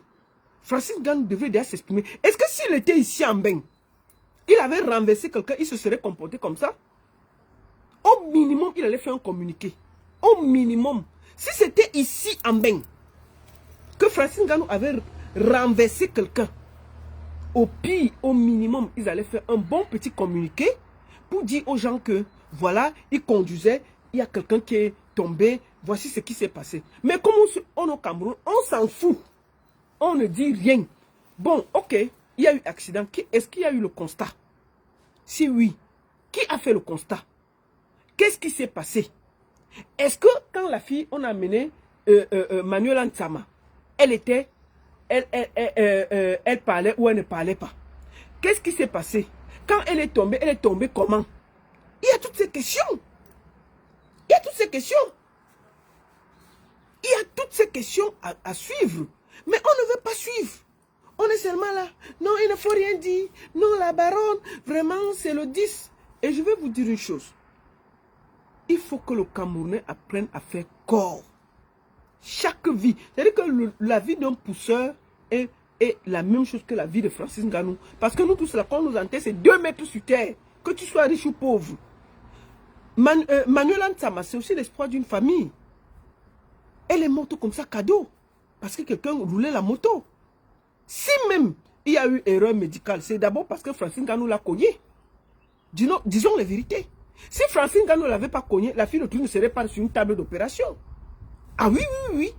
Francis Ngannou devrait déjà s'exprimer. Est-ce que s'il était ici en Beng, il avait renversé quelqu'un, il se serait comporté comme ça? Au minimum, il allait faire un communiqué. Au minimum. Si c'était ici en Beng, que Francis Ngannou avait renverser quelqu'un. Au pire, au minimum, ils allaient faire un bon petit communiqué pour dire aux gens que, voilà, ils conduisaient, il y a quelqu'un qui est tombé, voici ce qui s'est passé. Mais comme on est au Cameroun, on s'en fout. On ne dit rien. Bon, ok, il y a eu accident. Est-ce qu'il y a eu le constat? Si oui, qui a fait le constat? Qu'est-ce qui s'est passé? Est-ce que quand la fille, on a amené Manuela Ntsama, elle parlait ou elle ne parlait pas? Qu'est-ce qui s'est passé? Quand elle est tombée comment? Il y a toutes ces questions. Il y a toutes ces questions. Il y a toutes ces questions à suivre. Mais on ne veut pas suivre. On est seulement là. Non, il ne faut rien dire. Non, la baronne, vraiment, c'est le 10. Et je vais vous dire une chose. Il faut que le Camerounais apprenne à faire corps. Chaque vie. C'est-à-dire que la vie d'un pousseur est la même chose que la vie de Francis Ngannou. Parce que nous tous là, quand on nous enterre, c'est 2 mètres sur terre. Que tu sois riche ou pauvre. Manuela Ntsama, c'est aussi l'espoir d'une famille. Elle est morte comme ça, cadeau. Parce que quelqu'un roulait la moto. Si même il y a eu erreur médicale, c'est d'abord parce que Francine Ngannou l'a cogné. Disons la vérité. Si Francine Ngannou ne l'avait pas cogné, la fille de tout ne serait pas sur une table d'opération. Ah oui, oui, oui.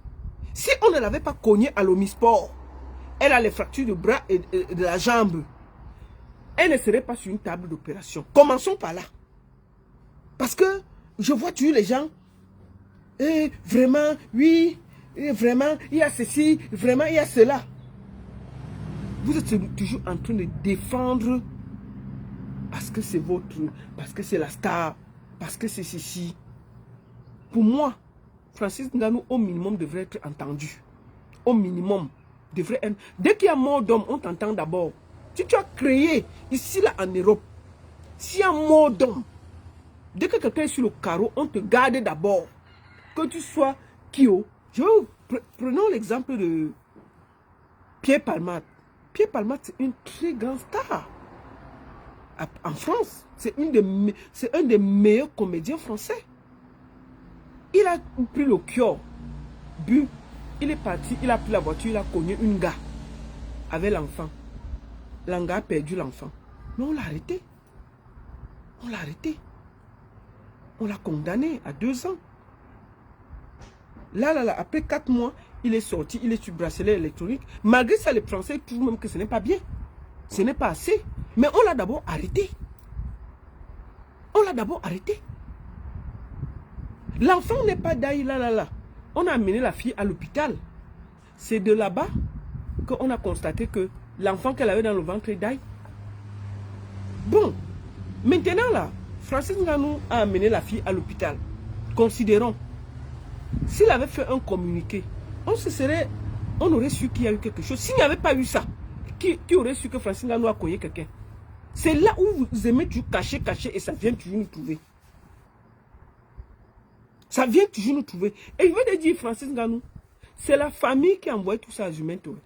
Si on ne l'avait pas cogné à l'Omisport, elle a les fractures de bras et de la jambe. Elle ne serait pas sur une table d'opération. Commençons par là. Parce que je vois tuer les gens. Et vraiment, oui, et vraiment, il y a ceci, vraiment, il y a cela. Vous êtes toujours en train de défendre parce que c'est votre, parce que c'est la star, parce que c'est ceci. Pour moi, Francis Ngannou, au minimum, devrait être entendu. Au minimum, devrait être... Dès qu'il y a mort d'homme, on t'entend d'abord. Si tu as créé, ici, là, en Europe, s'il y a mort d'homme, dès que quelqu'un est sur le carreau, on te garde d'abord. Que tu sois Kyo. Prenons l'exemple de Pierre Palmade. Pierre Palmade, c'est une très grande star. En France, c'est un des meilleurs comédiens français. Il a pris le cure, bu, il est parti, il a pris la voiture, il a cogné une gars avec l'enfant. L'enfant a perdu l'enfant. Mais on l'a arrêté. On l'a arrêté. On l'a condamné à 2 ans. Là, après 4 mois, il est sorti, il est sur bracelet électronique. Malgré ça, les Français trouvent même que ce n'est pas bien. Ce n'est pas assez. Mais on l'a d'abord arrêté. On l'a d'abord arrêté. L'enfant n'est pas d'ailleurs là. On a amené la fille à l'hôpital. C'est de là-bas qu'on a constaté que l'enfant qu'elle avait dans le ventre est d'ailleurs. Bon, maintenant là, Francis Ngannou a amené la fille à l'hôpital. Considérons. S'il avait fait un communiqué, on aurait su qu'il y a eu quelque chose. S'il n'y avait pas eu ça, qui aurait su que Francis Ngannou a cogné quelqu'un? C'est là où vous aimez toujours cacher et ça vient toujours nous trouver. Ça vient toujours nous trouver. Et je veux te dire, Francis Ngannou, c'est la famille qui a envoyé tout ça à Jumento.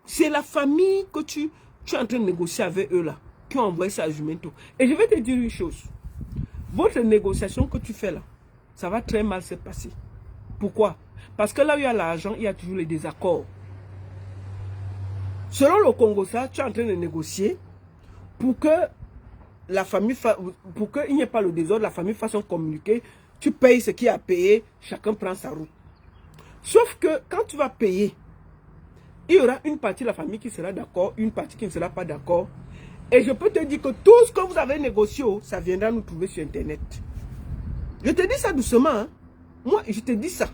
C'est la famille que tu es en train de négocier avec eux là, qui ont envoyé ça à Jumento. Et je vais te dire une chose. Votre négociation que tu fais là, ça va très mal se passer. Pourquoi? Parce que là où il y a l'argent, il y a toujours les désaccords. Selon le Congo, ça, tu es en train de négocier pour que la famille, pour qu'il n'y ait pas le désordre, la famille fasse un communiqué, tu payes ce qu'il y a à payer, chacun prend sa route. Sauf que quand tu vas payer, il y aura une partie de la famille qui sera d'accord, une partie qui ne sera pas d'accord. Et je peux te dire que tout ce que vous avez négocié, ça viendra nous trouver sur Internet. Je te dis ça doucement. Hein. Moi, je te dis ça.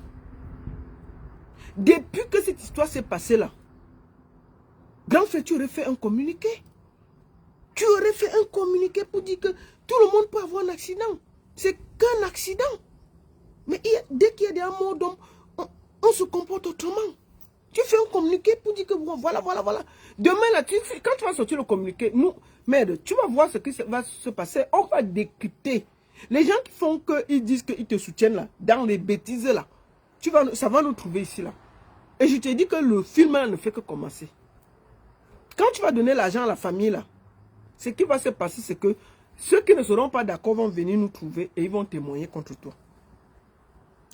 Depuis que cette histoire s'est passée là, grand frère, tu aurais fait un communiqué. Tu aurais fait un communiqué pour dire que tout le monde peut avoir un accident. C'est qu'un accident. Mais dès qu'il y a des morts d'hommes, on se comporte autrement. Tu fais un communiqué pour dire que bon, voilà. Demain, là, quand tu vas sortir le communiqué, nous, merde, tu vas voir ce qui va se passer. On va décrypter. Les gens qui font qu'ils disent qu'ils te soutiennent là, dans les bêtises là, ça va nous trouver ici là. Et je te dis que le film là ne fait que commencer. Quand tu vas donner l'argent à la famille là, ce qui va se passer, c'est que ceux qui ne seront pas d'accord vont venir nous trouver et ils vont témoigner contre toi.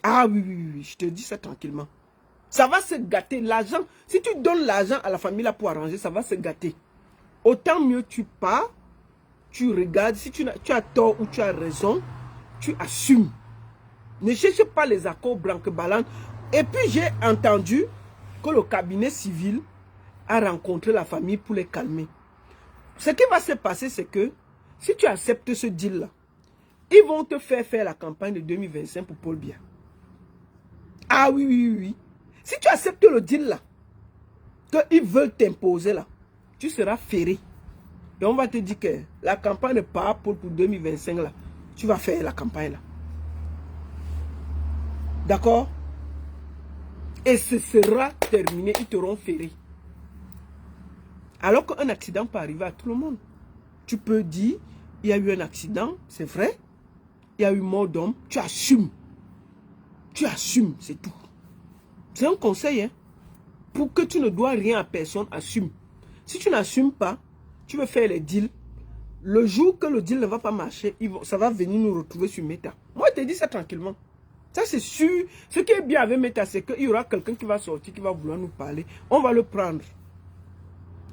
Ah oui, je te dis ça tranquillement. Ça va se gâter. L'argent, si tu donnes l'argent à la famille là pour arranger, ça va se gâter. Autant mieux tu pars, tu regardes. Si tu as tort ou tu as raison, tu assumes. Ne cherche pas les accords branque-ballant. Et puis j'ai entendu que le cabinet civil a rencontré la famille pour les calmer. Ce qui va se passer, c'est que si tu acceptes ce deal-là, ils vont te faire la campagne de 2025 pour Paul Biya. Ah oui, oui, oui. Si tu acceptes le deal-là, qu'ils veulent t'imposer là, tu seras ferré. Et on va te dire que la campagne de Paul pour 2025 là, tu vas faire la campagne là. D'accord? Et ce sera terminé, ils t'auront ferré. Alors qu'un accident peut arriver à tout le monde. Tu peux dire, il y a eu un accident, c'est vrai. Il y a eu mort d'homme, tu assumes. Tu assumes, c'est tout. C'est un conseil, hein. Pour que tu ne dois rien à personne, assume. Si tu n'assumes pas, tu veux faire les deals. Le jour que le deal ne va pas marcher, ça va venir nous retrouver sur Meta. Moi, je te dis ça tranquillement. Ça, c'est sûr. Ce qui est bien avec Meta, c'est qu'il y aura quelqu'un qui va sortir, qui va vouloir nous parler. On va le prendre.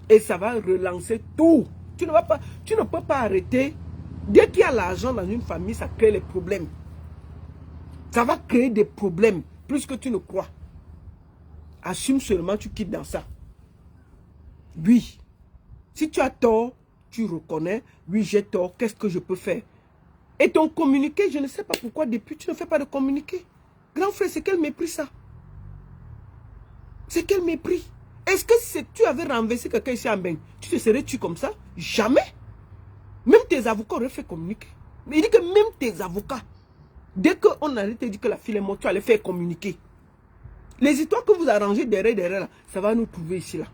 Et ça va relancer tout. Tu ne peux pas arrêter. Dès qu'il y a l'argent dans une famille, ça crée les problèmes. Ça va créer des problèmes, plus que tu ne crois. Assume seulement, tu quittes dans ça. Oui. Si tu as tort, tu reconnais. Oui, j'ai tort. Qu'est-ce que je peux faire? Et ton communiqué, je ne sais pas pourquoi depuis tu ne fais pas de communiqué. Grand frère, c'est quel mépris ça? C'est quel mépris? Est-ce que si tu avais renversé quelqu'un ici en Beng, tu te serais tué comme ça? Jamais. Même tes avocats auraient fait communiquer. Mais il dit que même tes avocats, dès qu'on allait te dire que la fille est morte, tu allais faire communiquer. Les histoires que vous arrangez derrière là, ça va nous trouver ici là.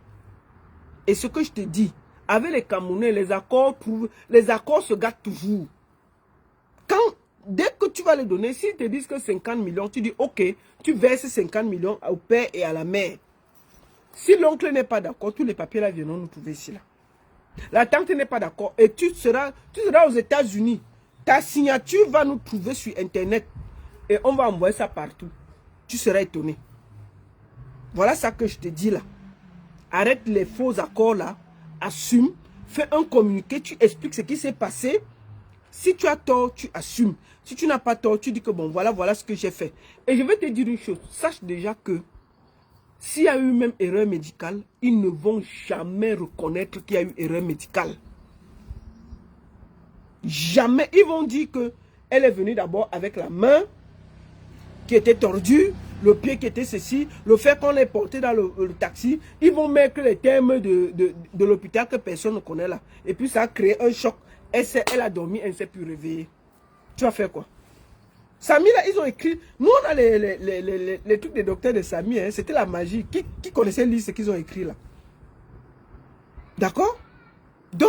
Et ce que je te dis, avec les Camerounais, les accords se gâtent toujours. Dès que tu vas les donner, s'ils te disent que 50 millions, tu dis ok, tu verses 50 millions au père et à la mère. Si l'oncle n'est pas d'accord, tous les papiers là viendront nous trouver ici là. La tante n'est pas d'accord et tu seras aux États-Unis. Ta signature va nous trouver sur Internet et on va envoyer ça partout. Tu seras étonné. Voilà ça que je te dis là. Arrête les faux accords là. Assume. Fais un communiqué. Tu expliques ce qui s'est passé. Si tu as tort, tu assumes. Si tu n'as pas tort, tu dis que bon, voilà ce que j'ai fait. Et je vais te dire une chose. Sache déjà que s'il y a eu même erreur médicale, ils ne vont jamais reconnaître qu'il y a eu erreur médicale. Jamais. Ils vont dire qu'elle est venue d'abord avec la main qui était tordue, le pied qui était ceci, le fait qu'on l'ait porté dans le taxi. Ils vont mettre les termes de l'hôpital que personne ne connaît là. Et puis ça a créé un choc. Elle a dormi, elle ne s'est plus réveillée. Tu vas faire quoi? Samy là, ils ont écrit. Nous on a les trucs des docteurs de Samy, hein, c'était la magie. Qui connaissait lire ce qu'ils ont écrit là? D'accord? Donc,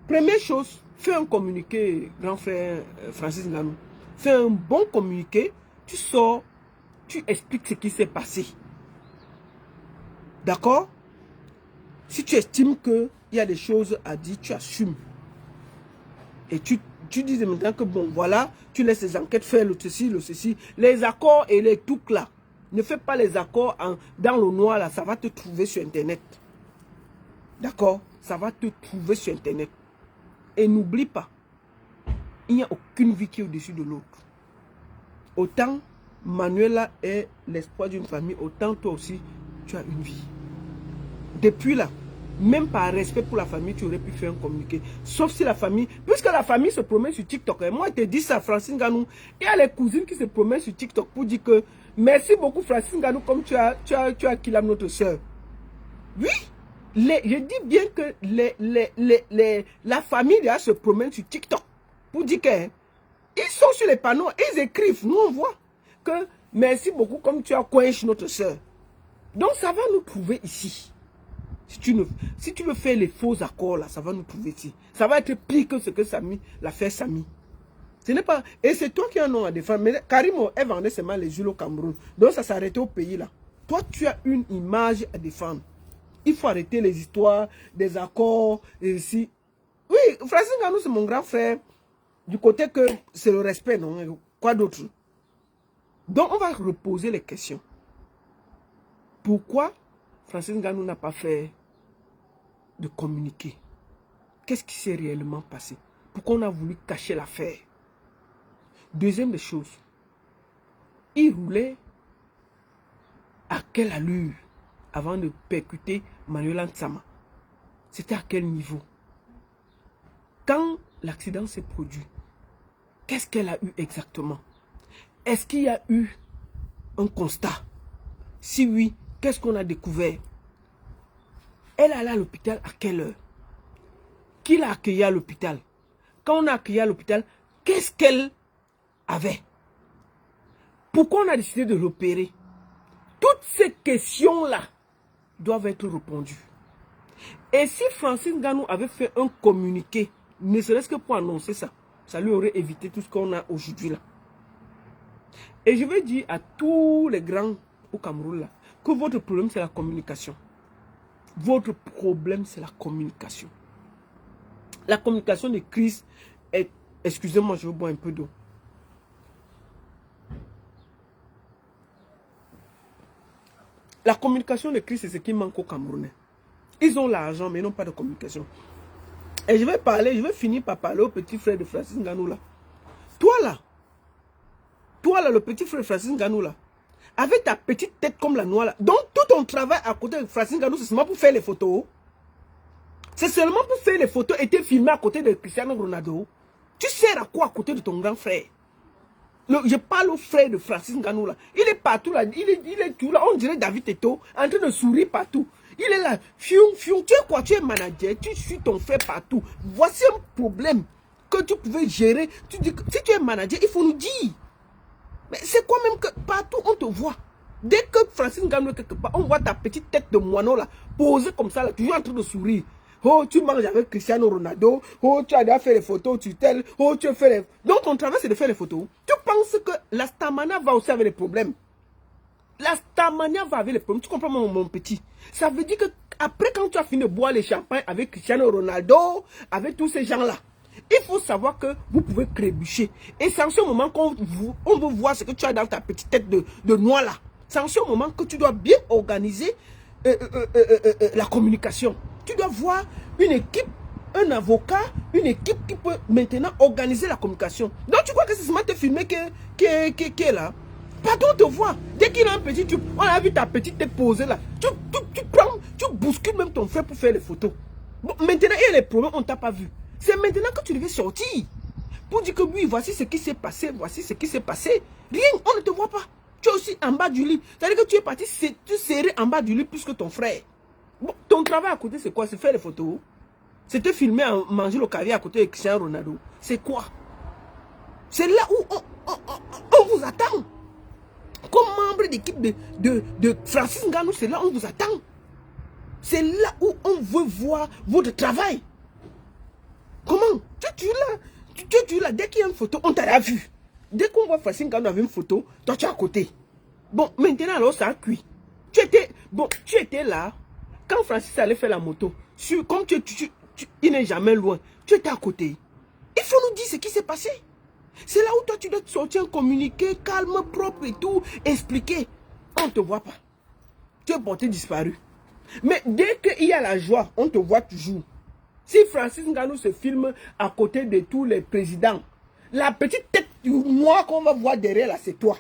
première chose, fais un communiqué, grand frère Francis Nganou. Fais un bon communiqué, tu sors, tu expliques ce qui s'est passé. D'accord? Si tu estimes qu'il y a des choses à dire, tu assumes. Et tu dis maintenant que bon, voilà, tu laisses les enquêtes faire le ceci. Les accords et les trucs là. Ne fais pas les accords dans le noir là, ça va te trouver sur Internet. D'accord? Ça va te trouver sur Internet. Et n'oublie pas, il n'y a aucune vie qui est au-dessus de l'autre. Autant Manuela est l'espoir d'une famille, autant toi aussi, tu as une vie. Depuis là, même par respect pour la famille, tu aurais pu faire un communiqué. Sauf si la famille, puisque la famille se promène sur TikTok. Et moi, je te dis ça, Francine Nganou. Il y a les cousines qui se promènent sur TikTok pour dire que merci beaucoup, Francine Nganou, comme tu as killé notre soeur. Oui, je dis bien que la famille là, se promène sur TikTok pour dire que ils sont sur les panneaux, ils écrivent. Nous, on voit que merci beaucoup, comme tu as coinché notre soeur. Donc, ça va nous trouver ici. Si tu veux faire les faux accords là, ça va nous trouver ici. Ça va être pire que ce que Samy l'a fait Samy. Ce n'est pas. Et c'est toi qui en as à défendre. Mais Karimo, elle vendait seulement les huiles au Cameroun. Donc ça s'arrêtait au pays là. Toi, tu as une image à défendre. Il faut arrêter les histoires, des accords, et ici. Oui, Francis Nganou, c'est mon grand frère. Du côté que c'est le respect, non? Quoi d'autre? Donc on va reposer les questions. pourquoi Francis Ngannou n'a pas fait de communiqué? Qu'est-ce qui s'est réellement passé? Pourquoi on a voulu cacher l'affaire? Deuxième des choses, il roulait à quelle allure avant de percuter Manuela Ntsama? C'était à quel niveau? Quand l'accident s'est produit, qu'est-ce qu'elle a eu exactement? Est-ce qu'il y a eu un constat? Si oui, qu'est-ce qu'on a découvert? Elle allait à l'hôpital à quelle heure? Qui l'a accueillie à l'hôpital? Quand on a accueilli à l'hôpital, qu'est-ce qu'elle avait? Pourquoi on a décidé de l'opérer? Toutes ces questions-là doivent être répondues. Et si Francis Ngannou avait fait un communiqué, ne serait-ce que pour annoncer ça, ça lui aurait évité tout ce qu'on a aujourd'hui là. Et je vais dire à tous les grands au Cameroun là, que votre problème c'est la communication. Votre problème c'est la communication. La communication de crise est... Excusez-moi, je vais boire un peu d'eau. La communication de crise, c'est ce qui manque aux Camerounais. Ils ont l'argent, mais ils n'ont pas de communication. Et je vais finir par parler au petit frère de Francis Ngannou là. Toi là, le petit frère de Francis Ngannou là, avec ta petite tête comme la noix là, donc tout ton travail à côté de Francis Ngannou, c'est seulement pour faire les photos. C'est seulement pour faire les photos et te filmer à côté de Cristiano Ronaldo. Tu sers à quoi à côté de ton grand frère? Je parle au frère de Francis Ngannou là. Il est partout là. Il est tout là. On dirait David Eto en train de sourire partout. Il est là. Fion, fion. Tu es quoi? Tu es manager. Tu suis ton frère partout. Voici un problème que tu pouvais gérer. Tu dis que si tu es manager, il faut nous dire. Mais c'est quoi même que partout on te voit? Dès que Francis Ngannou est quelque part, on voit ta petite tête de moineau là, posée comme ça là, toujours en train de sourire. Oh, tu manges avec Cristiano Ronaldo. Oh, tu as déjà fait les photos, tu t'ailes. Oh, tu as fait les... Donc, ton travail, c'est de faire les photos. Tu penses que la Stamania va aussi avec les problèmes? La Stamania va avec les problèmes. Tu comprends, mon petit? Ça veut dire que après, quand tu as fini de boire les champagnes avec Cristiano Ronaldo, avec tous ces gens-là, il faut savoir que vous pouvez trébucher. Et c'est en ce moment qu'on veut voir ce que tu as dans ta petite tête de noix là. C'est en ce moment que tu dois bien organiser la communication. Tu dois voir une équipe, un avocat, une équipe qui peut maintenant organiser la communication. Donc tu crois que c'est seulement te filmer qui est là? Pardon, on te voit. Dès qu'il a un petit truc, on a vu ta petite tête posée là. Tu prends, tu bouscules même ton frère pour faire les photos. Bon, maintenant, il y a les problèmes, on ne t'a pas vu. C'est maintenant que tu devais sortir. Pour dire que oui, voici ce qui s'est passé, voici ce qui s'est passé. Rien, on ne te voit pas. Tu es aussi en bas du lit. C'est-à-dire que tu es parti tu serrer en bas du lit plus que ton frère. Bon, ton travail à côté, c'est quoi? C'est faire les photos. C'est te filmer à manger le caviar à côté de Cristiano Ronaldo. C'est quoi? C'est là où on vous attend. Comme membre d'équipe de Francis Ngannou, c'est là où on vous attend. C'est là où on veut voir votre travail. Comment? Tu es là. Dès qu'il y a une photo, on t'a vu. Dès qu'on voit Francis Ngannou avec une photo, toi tu es à côté. Bon, maintenant alors ça a cuit. Tu étais là. Quand Francis allait faire la moto, comme il n'est jamais loin, tu étais à côté. Il faut nous dire ce qui s'est passé. C'est là où toi tu dois sortir un communiqué calme, propre et tout, expliquer. On ne te voit pas. Tu es porté disparu. Mais dès qu'il y a la joie, on te voit toujours. Si Francis Ngannou se filme à côté de tous les présidents, la petite tête noire qu'on va voir derrière là, c'est toi.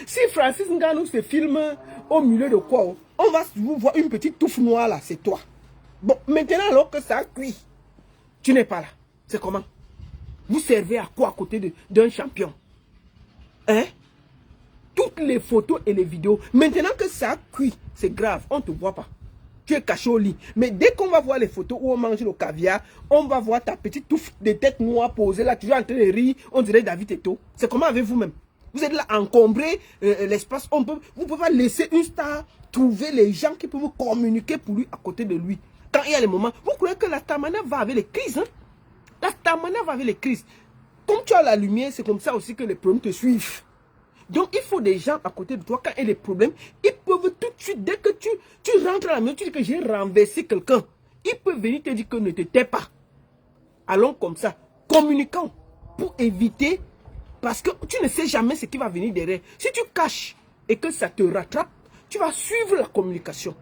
Si Francis Ngannou se filme au milieu de quoi, on va vous voir une petite touffe noire là, c'est toi. Bon, maintenant alors que ça a cuit, tu n'es pas là. C'est comment? Vous servez à quoi à côté d'un champion? Hein? Toutes les photos et les vidéos. Maintenant que ça a cuit, c'est grave, on ne te voit pas. Tu es caché au lit. Mais dès qu'on va voir les photos où on mange le caviar, on va voir ta petite touffe de tête noire posée là, toujours en train de rire, on dirait David Eto. C'est comment avec vous-même? Vous êtes là encombrer l'espace. Vous ne pouvez pas laisser une star trouver les gens qui peuvent communiquer pour lui à côté de lui. Quand il y a les moments, vous croyez que la Stamania va avec les crises, hein? La Stamania va avec les crises. Comme tu as la lumière, c'est comme ça aussi que les problèmes te suivent. Donc il faut des gens à côté de toi, quand il y a des problèmes, ils peuvent tout de suite, dès que tu rentres à la maison, tu dis que j'ai renversé quelqu'un, ils peuvent venir te dire que ne te tais pas. Allons comme ça, communiquons pour éviter, parce que tu ne sais jamais ce qui va venir derrière. Si tu caches et que ça te rattrape, Tu vas suivre la communication.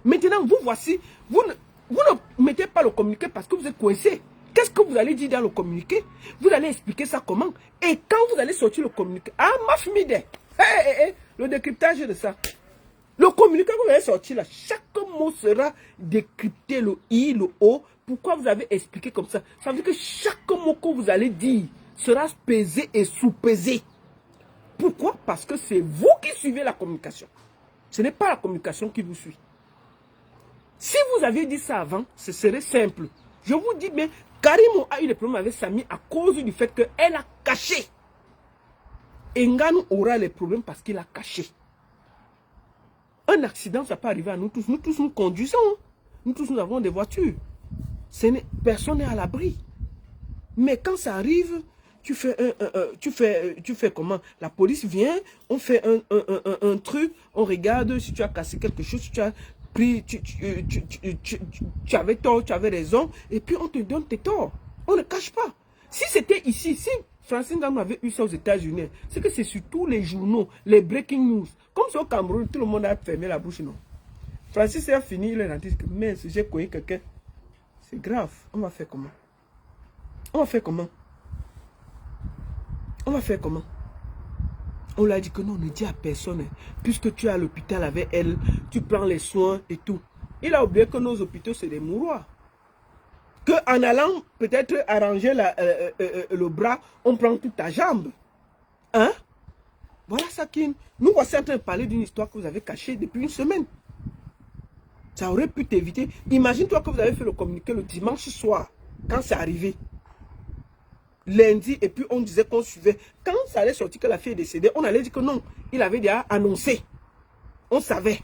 Maintenant, vous voici, vous ne mettez pas le communiqué parce que vous êtes coincé. Qu'est-ce que vous allez dire dans le communiqué? Vous allez expliquer ça comment? Et quand vous allez sortir le communiqué, ah, ma famille, le décryptage de ça. Le communiqué que vous allez sortir là, chaque mot sera décrypté, le I, le O. Pourquoi vous avez expliqué comme ça? Ça veut dire que chaque mot que vous allez dire sera pesé et sous-pesé. Pourquoi? Parce que c'est vous qui suivez la communication. Ce n'est pas la communication qui vous suit. Si vous aviez dit ça avant, ce serait simple. Je vous dis bien, Karim a eu des problèmes avec Samy à cause du fait qu'elle a caché. Nganou aura les problèmes parce qu'il a caché. Un accident, ça peut arriver à nous tous. Nous tous, nous conduisons. Nous tous, nous avons des voitures. Personne n'est à l'abri. Mais quand ça arrive, tu fais comment? La police vient, on fait un truc, on regarde si tu as cassé quelque chose, si tu as pris, tu avais tort, tu avais raison, et puis on te donne tes torts. On ne cache pas. Si c'était ici, si Francis Ngannou avait eu ça aux États-Unis, c'est que c'est sur tous les journaux, les breaking news. Comme c'est au Cameroun, tout le monde a fermé la bouche, non? Francis a fini, il a dit que mince, j'ai connu quelqu'un. C'est grave. On va faire comment? On va faire comment? On va faire comment? On lui a dit que non, ne dis à personne. Puisque tu es à l'hôpital avec elle, tu prends les soins et tout. Il a oublié que nos hôpitaux, c'est des mouroirs. Qu'en allant peut-être arranger le bras, on prend toute ta jambe. Hein? Voilà ça qui... Nous voici en train de parler d'une histoire que vous avez cachée depuis une semaine. Ça aurait pu t'éviter. Imagine-toi que vous avez fait le communiqué le dimanche soir, quand c'est arrivé. Lundi, et puis on disait qu'on suivait. Quand ça allait sortir que la fille est décédée, on allait dire que non, il avait déjà annoncé. On savait.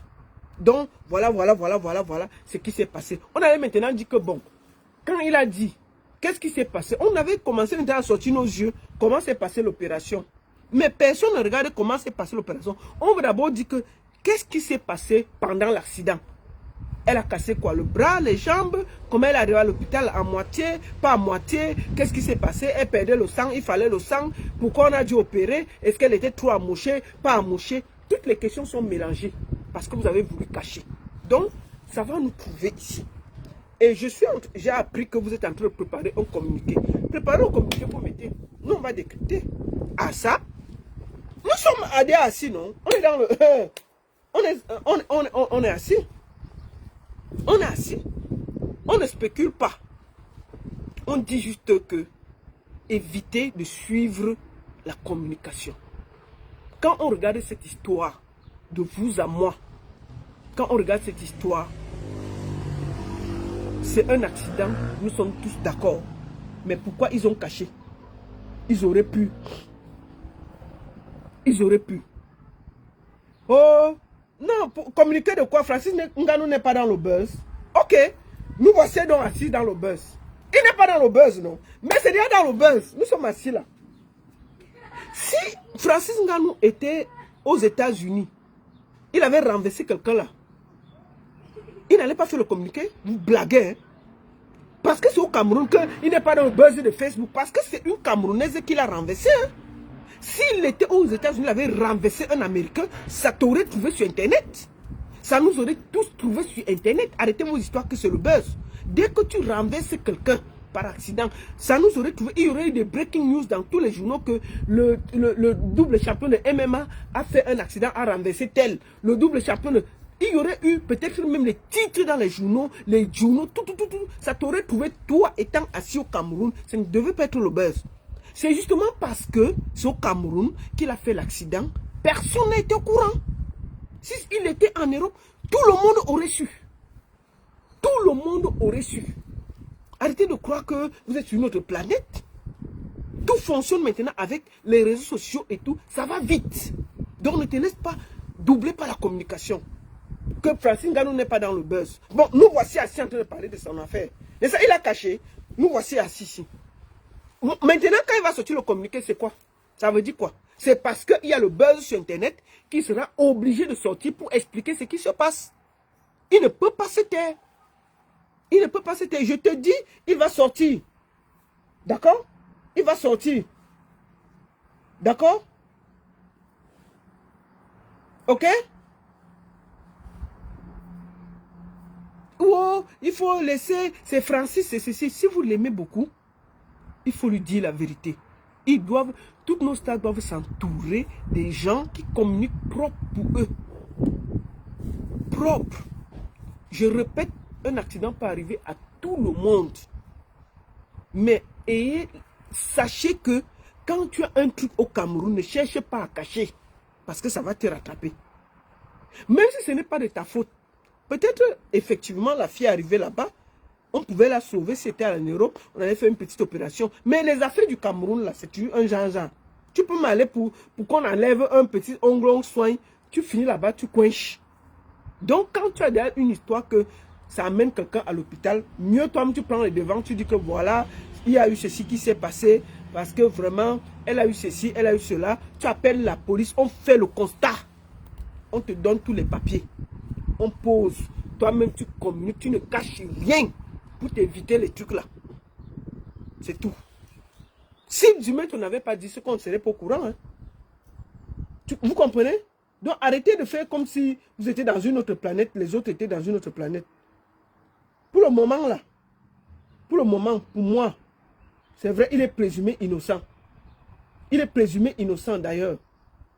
Donc, voilà ce qui s'est passé. On allait maintenant dire que bon, quand il a dit, qu'est-ce qui s'est passé? On avait commencé à sortir nos yeux, comment s'est passée l'opération. Mais personne ne regarde comment s'est passée l'opération. On veut d'abord dire que, qu'est-ce qui s'est passé pendant l'accident? Elle a cassé quoi? Le bras, les jambes? Comment elle est arrivée à l'hôpital? À moitié? Pas à moitié? Qu'est-ce qui s'est passé? Elle perdait le sang, il fallait le sang. Pourquoi on a dû opérer? Est-ce qu'elle était trop amochée? Pas amochée? Toutes les questions sont mélangées parce que vous avez voulu cacher. Donc, ça va nous trouver ici. Et j'ai appris que vous êtes en train de préparer un communiqué. Préparez un communiqué pour mettre. Nous, on va décrypter. Ah ça? Nous sommes assis, non? On est dans le... on est assis. On est assis. On ne spécule pas. On dit juste que évitez de suivre la communication. Quand on regarde cette histoire de vous à moi, quand on regarde cette histoire, c'est un accident, nous sommes tous d'accord. Mais pourquoi ils ont caché? Ils auraient pu. Ils auraient pu. Oh, non, pour communiquer de quoi? Francis Ngannou n'est pas dans le buzz. Ok, nous voici donc assis dans le buzz. Il n'est pas dans le buzz, non. Mais c'est déjà dans le buzz. Nous sommes assis là. Si Francis Ngannou était aux États-Unis, il avait renversé quelqu'un là. Il n'allait pas faire le communiqué. Vous blaguez, hein? Parce que c'est au Cameroun qu'il n'est pas dans le buzz de Facebook. Parce que c'est une Camerounaise qui l'a renversé. Hein? S'il était aux États-Unis, il avait renversé un Américain, ça t'aurait trouvé sur Internet. Ça nous aurait tous trouvé sur Internet. Arrêtez vos histoires que c'est le buzz. Dès que tu renverses quelqu'un par accident, ça nous aurait trouvé. Il y aurait eu des breaking news dans tous les journaux que le double champion de MMA a fait un accident, a renversé tel. Le double champion de... Il y aurait eu peut-être même les titres dans les journaux, tout. Ça t'aurait trouvé, toi étant assis au Cameroun. Ça ne devait pas être le buzz. C'est justement parce que c'est au Cameroun qu'il a fait l'accident. Personne n'a été au courant. S'il était en Europe, tout le monde aurait su. Tout le monde aurait su. Arrêtez de croire que vous êtes sur une autre planète. Tout fonctionne maintenant avec les réseaux sociaux et tout. Ça va vite. Donc ne te laisse pas doubler par la communication. Que Francis Ngannou n'est pas dans le buzz. Bon, nous voici assis en train de parler de son affaire. Et ça, il a caché. Nous voici assis ici. Maintenant, quand il va sortir le communiqué, c'est quoi? Ça veut dire quoi? C'est parce qu'il y a le buzz sur Internet qui sera obligé de sortir pour expliquer ce qui se passe. Il ne peut pas se taire. Il ne peut pas se taire. Je te dis, il va sortir. D'accord? Il va sortir. D'accord? Ok? oh, il faut laisser, c'est Francis, c'est ceci. Si vous l'aimez beaucoup, il faut lui dire la vérité. Toutes nos stars doivent s'entourer des gens qui communiquent propre pour eux. Propre. Je répète, un accident peut arriver à tout le monde. Mais sachez que quand tu as un truc au Cameroun, ne cherche pas à cacher. Parce que ça va te rattraper. Même si ce n'est pas de ta faute. Peut-être, effectivement, la fille est arrivée là-bas. On pouvait la sauver, c'était en Europe. On avait fait une petite opération. Mais les affaires du Cameroun, là, c'est un genre. Tu peux m'aller pour qu'on enlève un petit ongle, on soigne. Tu finis là-bas, tu coinches. Donc, quand tu as derrière une histoire que ça amène quelqu'un à l'hôpital, mieux toi-même, tu prends les devants, tu dis que voilà, il y a eu ceci qui s'est passé, parce que vraiment, elle a eu ceci, elle a eu cela. Tu appelles la police, on fait le constat. On te donne tous les papiers. On pose. Toi-même, tu communiques, tu ne caches rien pour t'éviter les trucs là. C'est tout. Si du moins tu n'avais pas dit ce qu'on ne serait pas au courant. Hein. Vous comprenez? Donc arrêtez de faire comme si vous étiez dans une autre planète, les autres étaient dans une autre planète. Pour le moment là, pour moi, c'est vrai, il est présumé innocent. Il est présumé innocent d'ailleurs.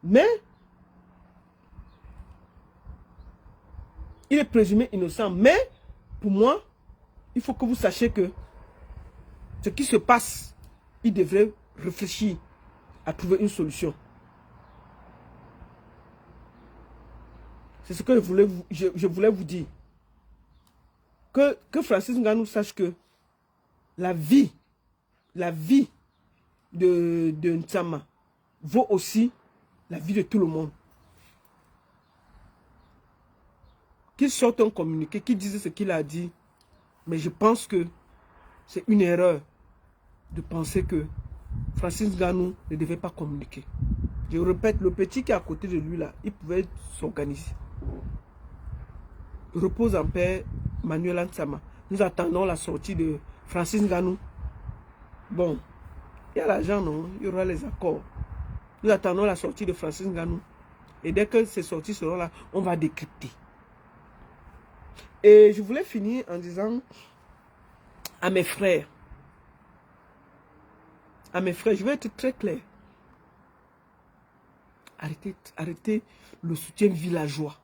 Mais, il est présumé innocent. Mais, pour moi, il faut que vous sachiez que ce qui se passe, il devrait réfléchir à trouver une solution. C'est ce que je voulais vous dire. Que Francis Ngannou sache que la vie de Ntama vaut aussi la vie de tout le monde. Qu'il sorte un communiqué, qu'il dise ce qu'il a dit. Mais je pense que c'est une erreur de penser que Francis Ngannou ne devait pas communiquer. Je répète, le petit qui est à côté de lui là, il pouvait s'organiser. Repose en paix, Manuel Ntama. Nous attendons la sortie de Francis Ngannou. Bon, il y a l'argent, non? Il y aura les accords. Nous attendons la sortie de Francis Ngannou. Et dès que ces sorties seront là, on va décrypter. Et je voulais finir en disant à mes frères, je vais être très clair. Arrêtez le soutien villageois.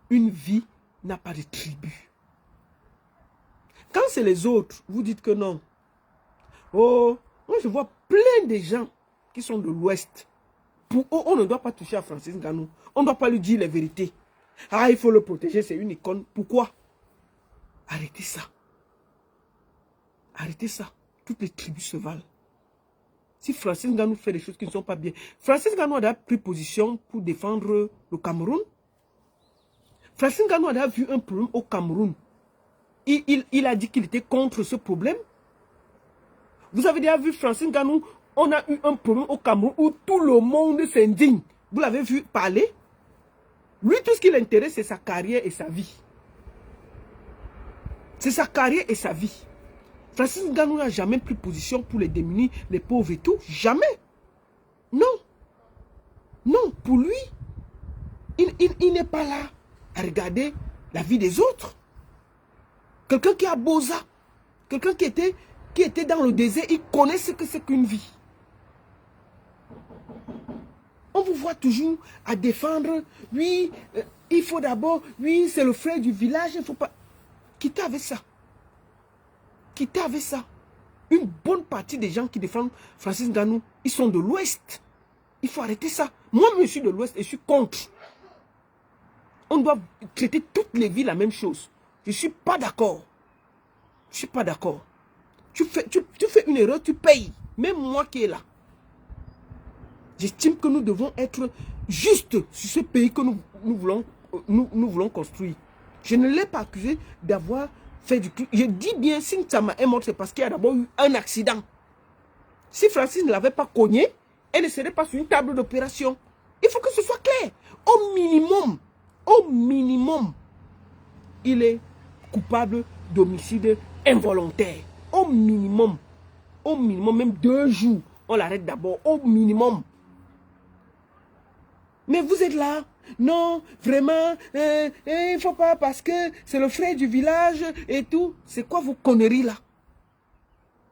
Une vie n'a pas de tribu. Quand c'est les autres, vous dites que non. Oh, moi je vois plein de gens qui sont de l'Ouest. Pour eux, on ne doit pas toucher à Francis Ngannou. On ne doit pas lui dire les vérités. Ah, il faut le protéger, c'est une icône. Pourquoi? Arrêtez ça. Arrêtez ça. Toutes les tribus se valent. Si Francis Ngannou fait des choses qui ne sont pas bien. Francis Ngannou a déjà pris position pour défendre le Cameroun. Francis Ngannou a déjà vu un problème au Cameroun. Il a dit qu'il était contre ce problème. Vous avez déjà vu Francis Ngannou, on a eu un problème au Cameroun où tout le monde s'indigne. Vous l'avez vu parler? Lui, tout ce qui l'intéresse, c'est sa carrière et sa vie. C'est sa carrière et sa vie. Francis Ngannou n'a jamais pris position pour les démunis, les pauvres et tout. Jamais. Non. Non, pour lui, il n'est pas là à regarder la vie des autres. Quelqu'un qui a Boza, quelqu'un qui était dans le désert, il connaît ce que c'est qu'une vie. On vous voit toujours à défendre, oui, il faut d'abord, oui, c'est le frère du village, il ne faut pas... Quittez avec ça. Quittez avec ça. Une bonne partie des gens qui défendent Francis Ngannou, ils sont de l'Ouest. Il faut arrêter ça. Moi, je suis de l'Ouest et je suis contre. On doit traiter toutes les vies la même chose. Je ne suis pas d'accord. Je ne suis pas d'accord. Tu fais une erreur, tu payes. Même moi qui est là. J'estime que nous devons être justes sur ce pays que nous voulons construire. Je ne l'ai pas accusé d'avoir fait du truc. Je dis bien, si Ntama est morte, c'est parce qu'il y a d'abord eu un accident. Si Francis ne l'avait pas cogné, elle ne serait pas sur une table d'opération. Il faut que ce soit clair. Au minimum, il est coupable d'homicide involontaire. Au minimum, même 2 jours, on l'arrête d'abord. Au minimum. Mais vous êtes là, Non, vraiment, il ne faut pas parce que c'est le frère du village et tout. C'est quoi vos conneries là?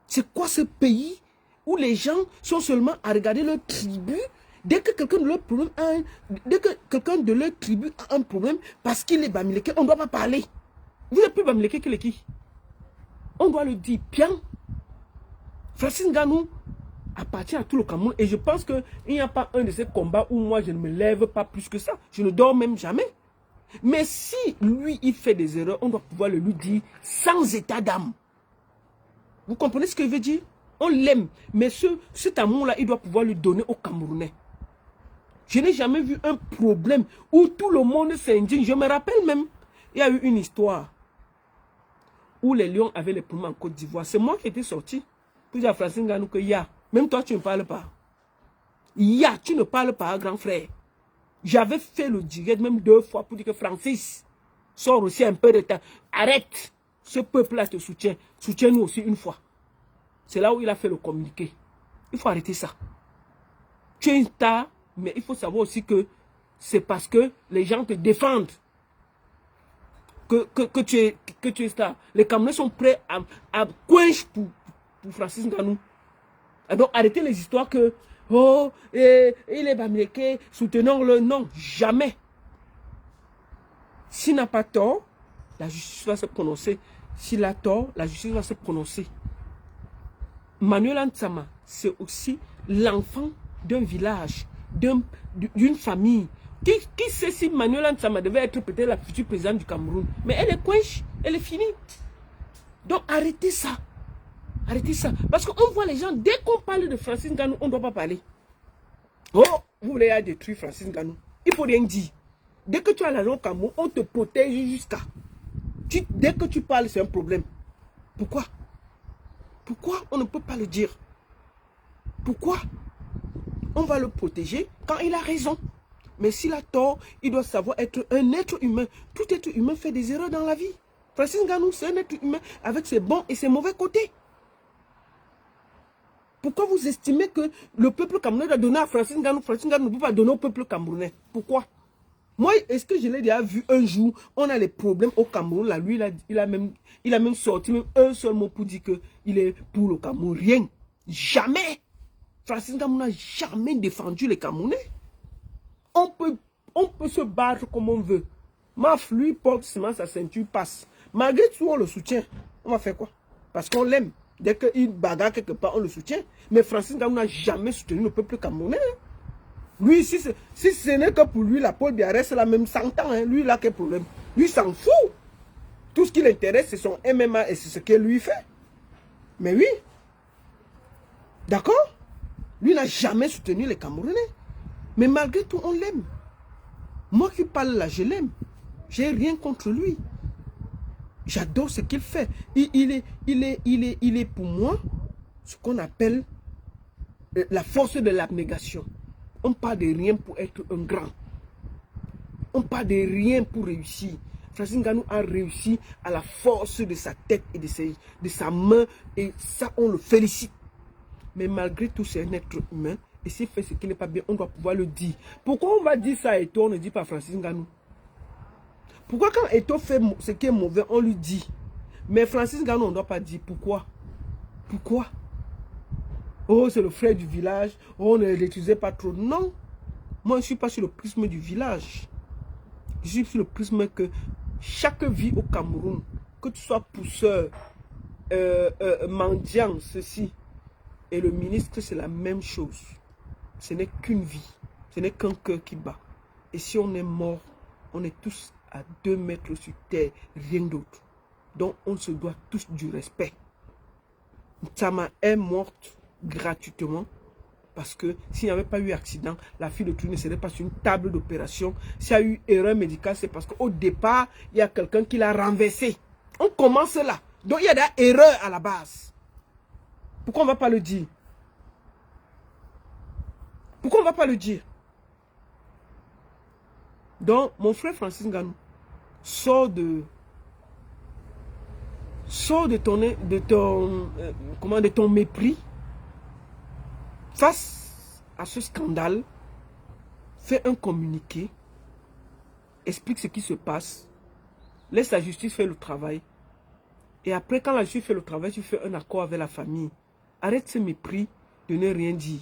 C'est quoi ce pays où les gens sont seulement à regarder leur tribu? Dès que quelqu'un de leur problème dès que quelqu'un de leur tribu a un problème parce qu'il est Bamileke, on ne doit pas parler. Vous n'êtes plus Bamileke que les qui? On doit le dire bien. Francis Ngannou appartient à tout le Cameroun et je pense qu'il n'y a pas un de ces combats où moi je ne me lève pas plus que ça. Je ne dors même jamais. Mais si lui il fait des erreurs, on doit pouvoir le lui dire sans état d'âme. Vous comprenez ce que je veux dire? On l'aime, mais cet amour-là, il doit pouvoir lui donner aux Camerounais. Je n'ai jamais vu un problème où tout le monde s'indigne. Je me rappelle même, il y a eu une histoire où les Lions avaient les problèmes en Côte d'Ivoire. C'est moi qui étais sorti pour dire à Francis Ngannou que même toi tu ne parles pas. Tu ne parles pas, grand frère. J'avais fait le direct même 2 fois pour dire que Francis, sors aussi un peu de temps. Arrête, ce peuple-là te soutient. Soutiens-nous aussi une fois. C'est là où il a fait le communiqué. Il faut arrêter ça. Tu es une star, mais il faut savoir aussi que c'est parce que les gens te défendent que tu es star. Les Camerounais sont prêts à quench pour Francis Ngannou. Donc arrêtez les histoires que oh, il est Bamileke, soutenons-le. Non, jamais. S'il n'a pas tort, la justice va se prononcer. S'il a tort, la justice va se prononcer. Manuel Ansama, c'est aussi l'enfant d'un village, d'une famille. Qui sait si Manuel Ansama devait être peut-être la future présidente du Cameroun? Mais elle est quench, elle est finie. Donc arrêtez ça. Arrêtez ça. Parce qu'on voit les gens, dès qu'on parle de Francis Ngannou, on ne doit pas parler. Oh, vous voulez détruire Francis Ngannou. Il ne faut rien dire. Dès que tu as la langue au Cameroun, on te protège jusqu'à. Dès que tu parles, c'est un problème. Pourquoi? Pourquoi on ne peut pas le dire? Pourquoi? On va le protéger quand il a raison. Mais s'il a tort, il doit savoir être un être humain. Tout être humain fait des erreurs dans la vie. Francis Ngannou, c'est un être humain avec ses bons et ses mauvais côtés. Pourquoi vous estimez que le peuple camerounais doit donner à Francis Ngannou? Francis Ngannou ne peut pas donner au peuple camerounais. Pourquoi? Moi, est-ce que je l'ai déjà vu un jour, on a les problèmes au Cameroun, là, lui, il a même sorti même un seul mot pour dire qu'il est pour le Cameroun. Rien. Jamais. Francis Ngannou n'a jamais défendu les Camerounais. On peut se battre comme on veut. Maf, lui, porte seulement sa ceinture, passe. Malgré tout, on le soutient. On va faire quoi? Parce qu'on l'aime. Dès qu'il bagarre quelque part, on le soutient. Mais Francis Ngannou n'a jamais soutenu le peuple camerounais. Lui, si ce n'est que pour lui, la Paul Biarritz, c'est la même 100 ans. Hein. Lui, il a quel problème? Lui, s'en fout. Tout ce qui l'intéresse, c'est son MMA et c'est ce qu'il lui fait. Mais oui. D'accord? Lui n'a jamais soutenu les Camerounais. Mais malgré tout, on l'aime. Moi qui parle là, je l'aime. J'ai rien contre lui. J'adore ce qu'il fait. Il est pour moi ce qu'on appelle la force de l'abnégation. On parle de rien pour être un grand. On parle de rien pour réussir. Francis Ngannou a réussi à la force de sa tête et de sa main. Et ça, on le félicite. Mais malgré tout, c'est un être humain. Et s'il fait ce qui n'est pas bien, on doit pouvoir le dire. Pourquoi on va dire ça à Eto'o, on ne dit pas Francis Ngannou? Pourquoi quand Eto'o fait ce qui est mauvais, on lui dit? Mais Francis Ngannou, on ne doit pas dire. Pourquoi? Pourquoi? Oh, c'est le frère du village. Oh, ne l'utilisez pas trop. Non. Moi, je ne suis pas sur le prisme du village. Je suis sur le prisme que chaque vie au Cameroun, que tu sois pousseur, mendiant, ceci, et le ministre, c'est la même chose. Ce n'est qu'une vie. Ce n'est qu'un cœur qui bat. Et si on est mort, on est tous à 2 mètres sur terre, rien d'autre. Donc, on se doit tous du respect. Ntama est morte gratuitement parce que s'il n'y avait pas eu accident, la fille de Touré ne serait pas sur une table d'opération. S'il y a eu erreur médicale, c'est parce qu'au départ, il y a quelqu'un qui l'a renversé. On commence là. Donc, il y a des erreurs à la base. Pourquoi on ne va pas le dire? Pourquoi on ne va pas le dire? Donc, mon frère Francis Ngannou, sort de ton mépris face à ce scandale, fais un communiqué explique ce qui se passe, laisse la justice faire le travail. Et après, quand la justice fait le travail, tu fais un accord avec la famille. Arrête ce mépris de ne rien dire.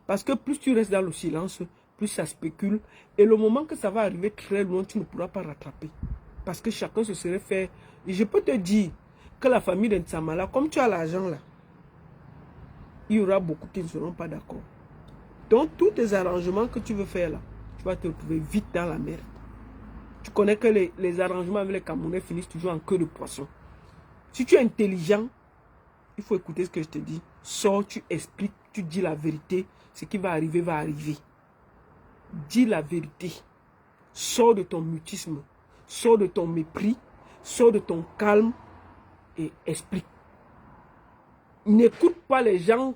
Parce que plus tu restes dans le silence, plus ça spécule. Et le moment que ça va arriver très loin, tu ne pourras pas rattraper. Parce que chacun se serait fait... Et je peux te dire que la famille de Nsamala, comme tu as l'argent là, il y aura beaucoup qui ne seront pas d'accord. Donc, tous tes arrangements que tu veux faire là, tu vas te retrouver vite dans la merde. Tu connais que les arrangements avec les Camerounais finissent toujours en queue de poisson. Si tu es intelligent, il faut écouter ce que je te dis. Sors, tu expliques, tu dis la vérité. Ce qui va arriver, va arriver. Dis la vérité. Sors de ton mutisme. Sors de ton mépris. Sors de ton calme et explique. N'écoute pas les gens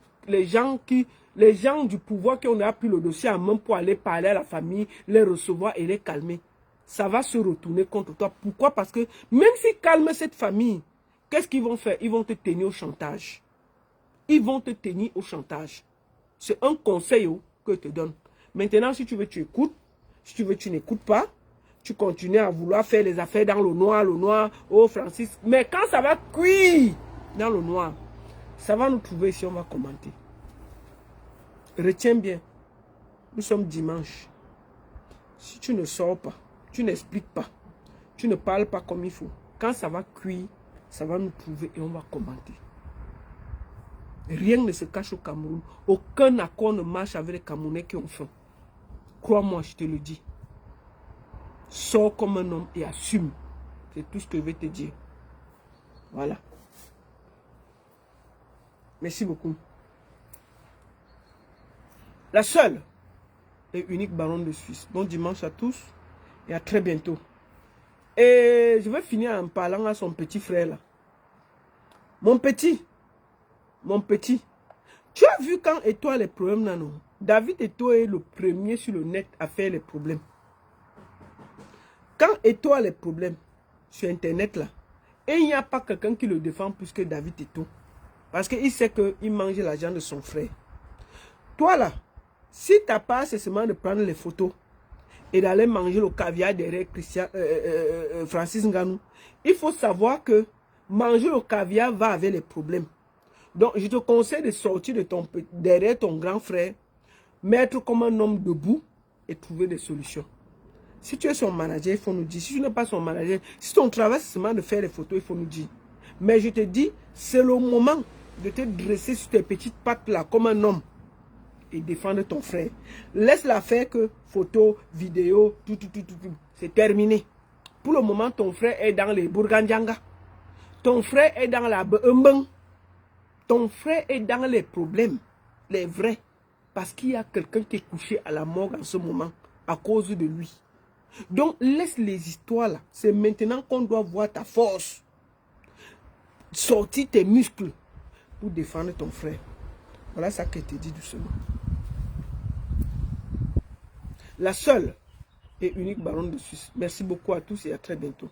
du pouvoir qui ont appris le dossier en main pour aller parler à la famille, les recevoir et les calmer. Ça va se retourner contre toi. Pourquoi? Parce que même s'ils calment cette famille, qu'est-ce qu'ils vont faire? Ils vont te tenir au chantage. Ils vont te tenir au chantage. C'est un conseil que je te donne. Maintenant, si tu veux, tu écoutes. Si tu veux, tu n'écoutes pas. Tu continues à vouloir faire les affaires dans le noir, oh Francis. Mais quand ça va cuire dans le noir, ça va nous trouver ici, on va commenter. Retiens bien, nous sommes dimanche. Si tu ne sors pas, tu n'expliques pas, tu ne parles pas comme il faut, quand ça va cuire, ça va nous trouver et on va commenter. Rien ne se cache au Cameroun. Aucun accord ne marche avec les Camerounais qui ont faim. Crois-moi, je te le dis. Sors comme un homme et assume. C'est tout ce que je vais te dire. Voilà. Merci beaucoup. La seule et unique baronne de Suisse. Bon dimanche à tous et à très bientôt. Et je vais finir en parlant à son petit frère là. Mon petit, tu as vu quand Etoile les problèmes là, non? David Etoile est le premier sur le net à faire les problèmes. Quand Etoile les problèmes sur internet là, et il n'y a pas quelqu'un qui le défend plus que David Etoile. Parce qu'il sait qu'il mange l'argent de son frère. Toi là, si ta part c'est seulement de prendre les photos et d'aller manger le caviar derrière Francis Ngannou, il faut savoir que manger le caviar va avec les problèmes. Donc, je te conseille de sortir de derrière ton grand frère, mettre comme un homme debout et trouver des solutions. Si tu es son manager, il faut nous dire. Si tu n'es pas son manager, si ton travail c'est seulement de faire les photos, il faut nous dire. Mais je te dis, c'est le moment de te dresser sur tes petites pattes là comme un homme et défendre ton frère. Laisse-la faire que photos, vidéos, tout. C'est terminé. Pour le moment, ton frère est dans les Bourgandjanga. Ton frère est dans la Mbeng. Ton frère est dans les problèmes, les vrais. Parce qu'il y a quelqu'un qui est couché à la morgue en ce moment à cause de lui. Donc, laisse les histoires là. C'est maintenant qu'on doit voir ta force. Sortir tes muscles pour défendre ton frère. Voilà ça que je te dis doucement. La seule et unique baronne de Suisse. Merci beaucoup à tous et à très bientôt.